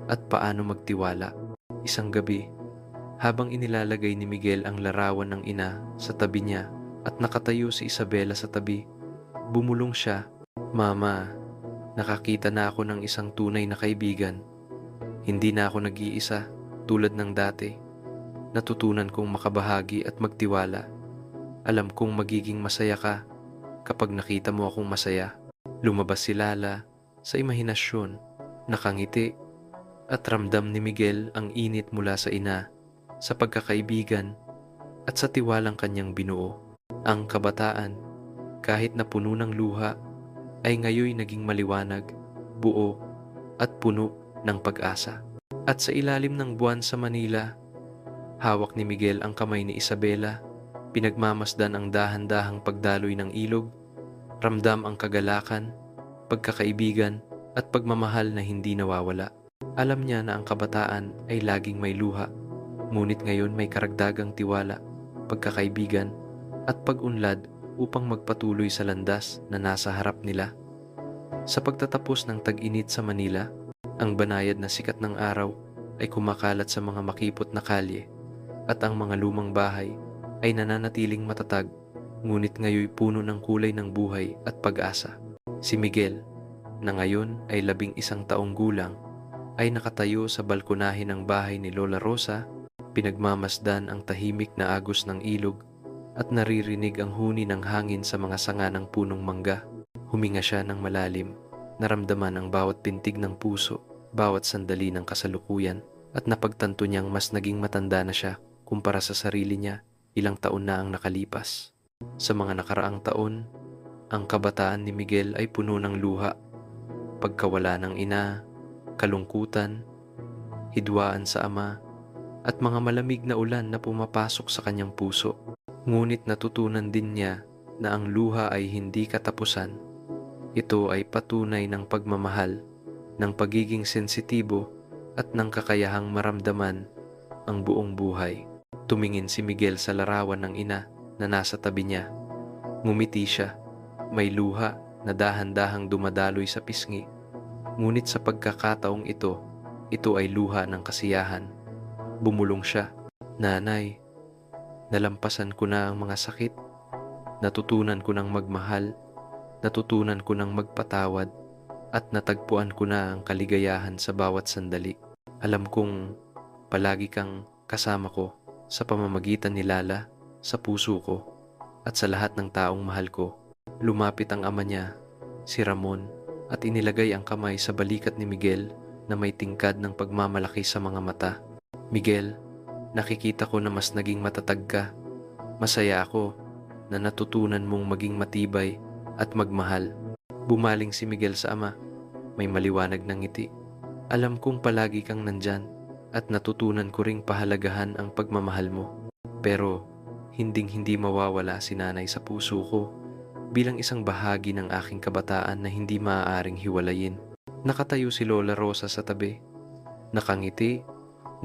at paano magtiwala. Isang gabi, habang inilalagay ni Miguel ang larawan ng ina sa tabi niya at nakatayo si Isabela sa tabi, bumulong siya, "Mama, nakakita na ako ng isang tunay na kaibigan. Hindi na ako nag-iisa tulad ng dati. Natutunan kong makabahagi at magtiwala. Alam kong magiging masaya ka kapag nakita mo akong masaya." Lumabas si Lala sa imahinasyon, nakangiti, at ramdam ni Miguel ang init mula sa ina, sa pagkakaibigan, at sa tiwalang kanyang binuo. Ang kabataan, kahit na puno ng luha, ay ngayoy naging maliwanag, buo, at puno ng pag-asa. At sa ilalim ng buwan sa Manila, hawak ni Miguel ang kamay ni Isabela, pinagmamasdan ang dahan-dahang pagdaloy ng ilog, ramdam ang kagalakan, pagkakaibigan, at pagmamahal na hindi nawawala. Alam niya na ang kabataan ay laging may luha, ngunit ngayon may karagdagang tiwala, pagkakaibigan, at pag-unlad upang magpatuloy sa landas na nasa harap nila. Sa pagtatapos ng tag-init sa Manila, ang banayad na sikat ng araw ay kumakalat sa mga makipot na kalye, at ang mga lumang bahay ay nananatiling matatag, ngunit ngayoy puno ng kulay ng buhay at pag-asa. Si Miguel, na ngayon ay 11 taong gulang, ay nakatayo sa balkonahe ng bahay ni Lola Rosa, pinagmamasdan ang tahimik na agos ng ilog at naririnig ang huni ng hangin sa mga sanga ng punong mangga. Huminga siya ng malalim, naramdaman ang bawat pintig ng puso, bawat sandali ng kasalukuyan, at napagtanto niyang mas naging matanda na siya kumpara sa sarili niya ilang taon na ang nakalipas. Sa mga nakaraang taon, ang kabataan ni Miguel ay puno ng luha, pagkawala ng ina, kalungkutan, hidwaan sa ama, at mga malamig na ulan na pumapasok sa kanyang puso. Ngunit natutunan din niya na ang luha ay hindi katapusan. Ito ay patunay ng pagmamahal, ng pagiging sensitibo, at ng kakayahang maramdaman ang buong buhay. Tumingin si Miguel sa larawan ng ina na nasa tabi niya. Ngumiti siya, may luha na dahan-dahang dumadaloy sa pisngi. Ngunit sa pagkakataong ito ay luha ng kasiyahan. Bumulong siya, "Nanay, nalampasan ko na ang mga sakit. Natutunan ko ng magmahal, natutunan ko ng magpatawad, at natagpuan ko na ang kaligayahan sa bawat sandali. Alam kong palagi kang kasama ko sa pamamagitan ni Lala, sa puso ko, at sa lahat ng taong mahal ko." Lumapit ang ama niya, si Ramon, at inilagay ang kamay sa balikat ni Miguel na may tingkad ng pagmamalaki sa mga mata. "Miguel, nakikita ko na mas naging matatag ka. Masaya ako na natutunan mong maging matibay at magmahal." Bumaling si Miguel sa ama, may maliwanag ng ngiti. "Alam kong palagi kang nandyan at natutunan ko ring pahalagahan ang pagmamahal mo. Pero hinding-hindi mawawala si nanay sa puso ko bilang isang bahagi ng aking kabataan na hindi maaaring hiwalayin." Nakatayo si Lola Rosa sa tabi. Nakangiti,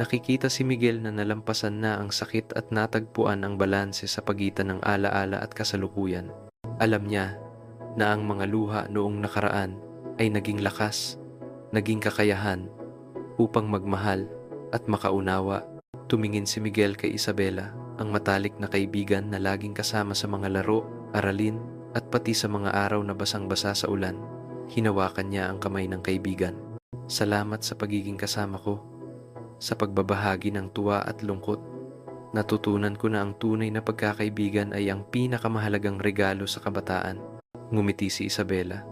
nakikita si Miguel na nalampasan na ang sakit at natagpuan ang balanse sa pagitan ng alaala at kasalukuyan. Alam niya na ang mga luha noong nakaraan ay naging lakas, naging kakayahan upang magmahal at makaunawa. Tumingin si Miguel kay Isabela, ang matalik na kaibigan na laging kasama sa mga laro, aralin, at pati sa mga araw na basang-basa sa ulan. Hinawakan niya ang kamay ng kaibigan. "Salamat sa pagiging kasama ko, sa pagbabahagi ng tuwa at lungkot. Natutunan ko na ang tunay na pagkakaibigan ay ang pinakamahalagang regalo sa kabataan." Ngumiti si Isabela,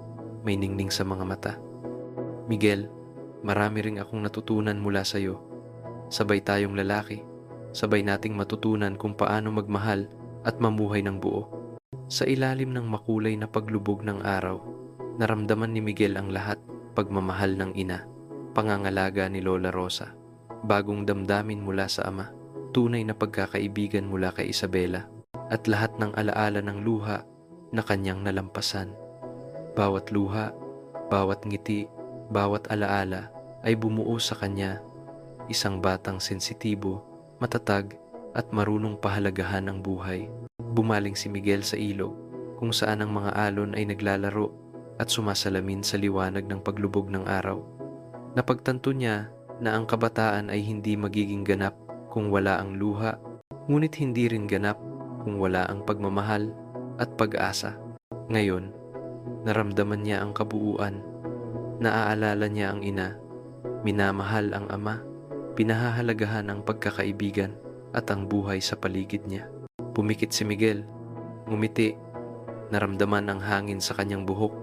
may ningning sa mga mata. "Miguel, marami ring akong natutunan mula sa iyo. Sabay tayong lalaki, sabay nating matutunan kung paano magmahal at mamuhay ng buo." Sa ilalim ng makulay na paglubog ng araw, naramdaman ni Miguel ang lahat, pagmamahal ng ina, pangangalaga ni Lola Rosa, bagong damdamin mula sa ama, tunay na pagkakaibigan mula kay Isabela at lahat ng alaala ng luha na kanyang nalampasan. Bawat luha, bawat ngiti, bawat alaala ay bumuo sa kanya, isang batang sensitibo, matatag at marunong pahalagahan ang buhay. Bumaling si Miguel sa ilog kung saan ang mga alon ay naglalaro at sumasalamin sa liwanag ng paglubog ng araw. Napagtanto niya na ang kabataan ay hindi magiging ganap kung wala ang luha, ngunit hindi rin ganap kung wala ang pagmamahal at pag-asa. Ngayon, naramdaman niya ang kabuuan, naaalala niya ang ina, minamahal ang ama, pinahahalagahan ang pagkakaibigan at ang buhay sa paligid niya. Pumikit si Miguel, ngumiti, naramdaman ang hangin sa kanyang buhok,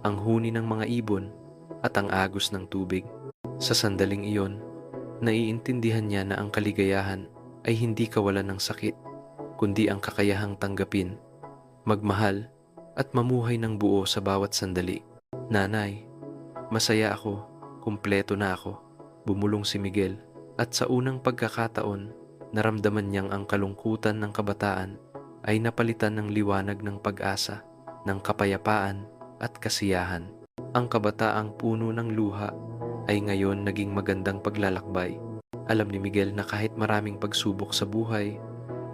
ang huni ng mga ibon at ang agos ng tubig. Sa sandaling iyon, naiintindihan niya na ang kaligayahan ay hindi kawalan ng sakit, kundi ang kakayahang tanggapin, magmahal at mamuhay ng buo sa bawat sandali. Nanay, masaya ako, kumpleto na ako, bumulong si Miguel, at sa unang pagkakataon, naramdaman niyang ang kalungkutan ng kabataan ay napalitan ng liwanag ng pag-asa, ng kapayapaan at kasiyahan. Ang kabataang puno ng luha ay ngayon naging magandang paglalakbay. Alam ni Miguel na kahit maraming pagsubok sa buhay,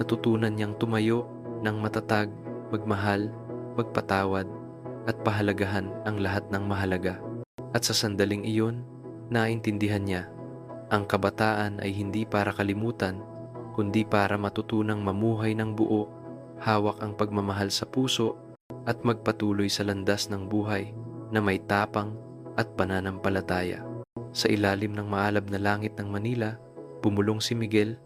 natutunan niyang tumayo ng matatag, magmahal, magpatawad at pahalagahan ang lahat ng mahalaga. At sa sandaling iyon, naintindihan niya, ang kabataan ay hindi para kalimutan, kundi para matutunang mamuhay ng buo, hawak ang pagmamahal sa puso at magpatuloy sa landas ng buhay na may tapang at pananampalataya. Sa ilalim ng maalab na langit ng Manila, bumulong si Miguel,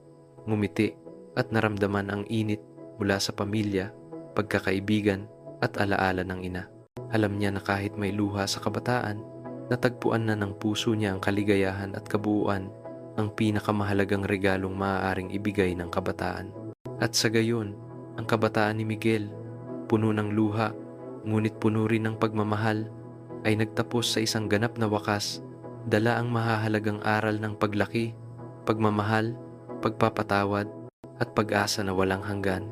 ngumiti at naramdaman ang init mula sa pamilya, pagkakaibigan at alaala ng ina. Alam niya na kahit may luha sa kabataan, natagpuan na ng puso niya ang kaligayahan at kabuuan, ang pinakamahalagang regalong maaaring ibigay ng kabataan. At sa gayon, ang kabataan ni Miguel, puno ng luha, ngunit puno rin ng pagmamahal, ay nagtapos sa isang ganap na wakas, dala ang mahahalagang aral ng paglaki, pagmamahal, pagpapatawad, at pag-asa na walang hanggan.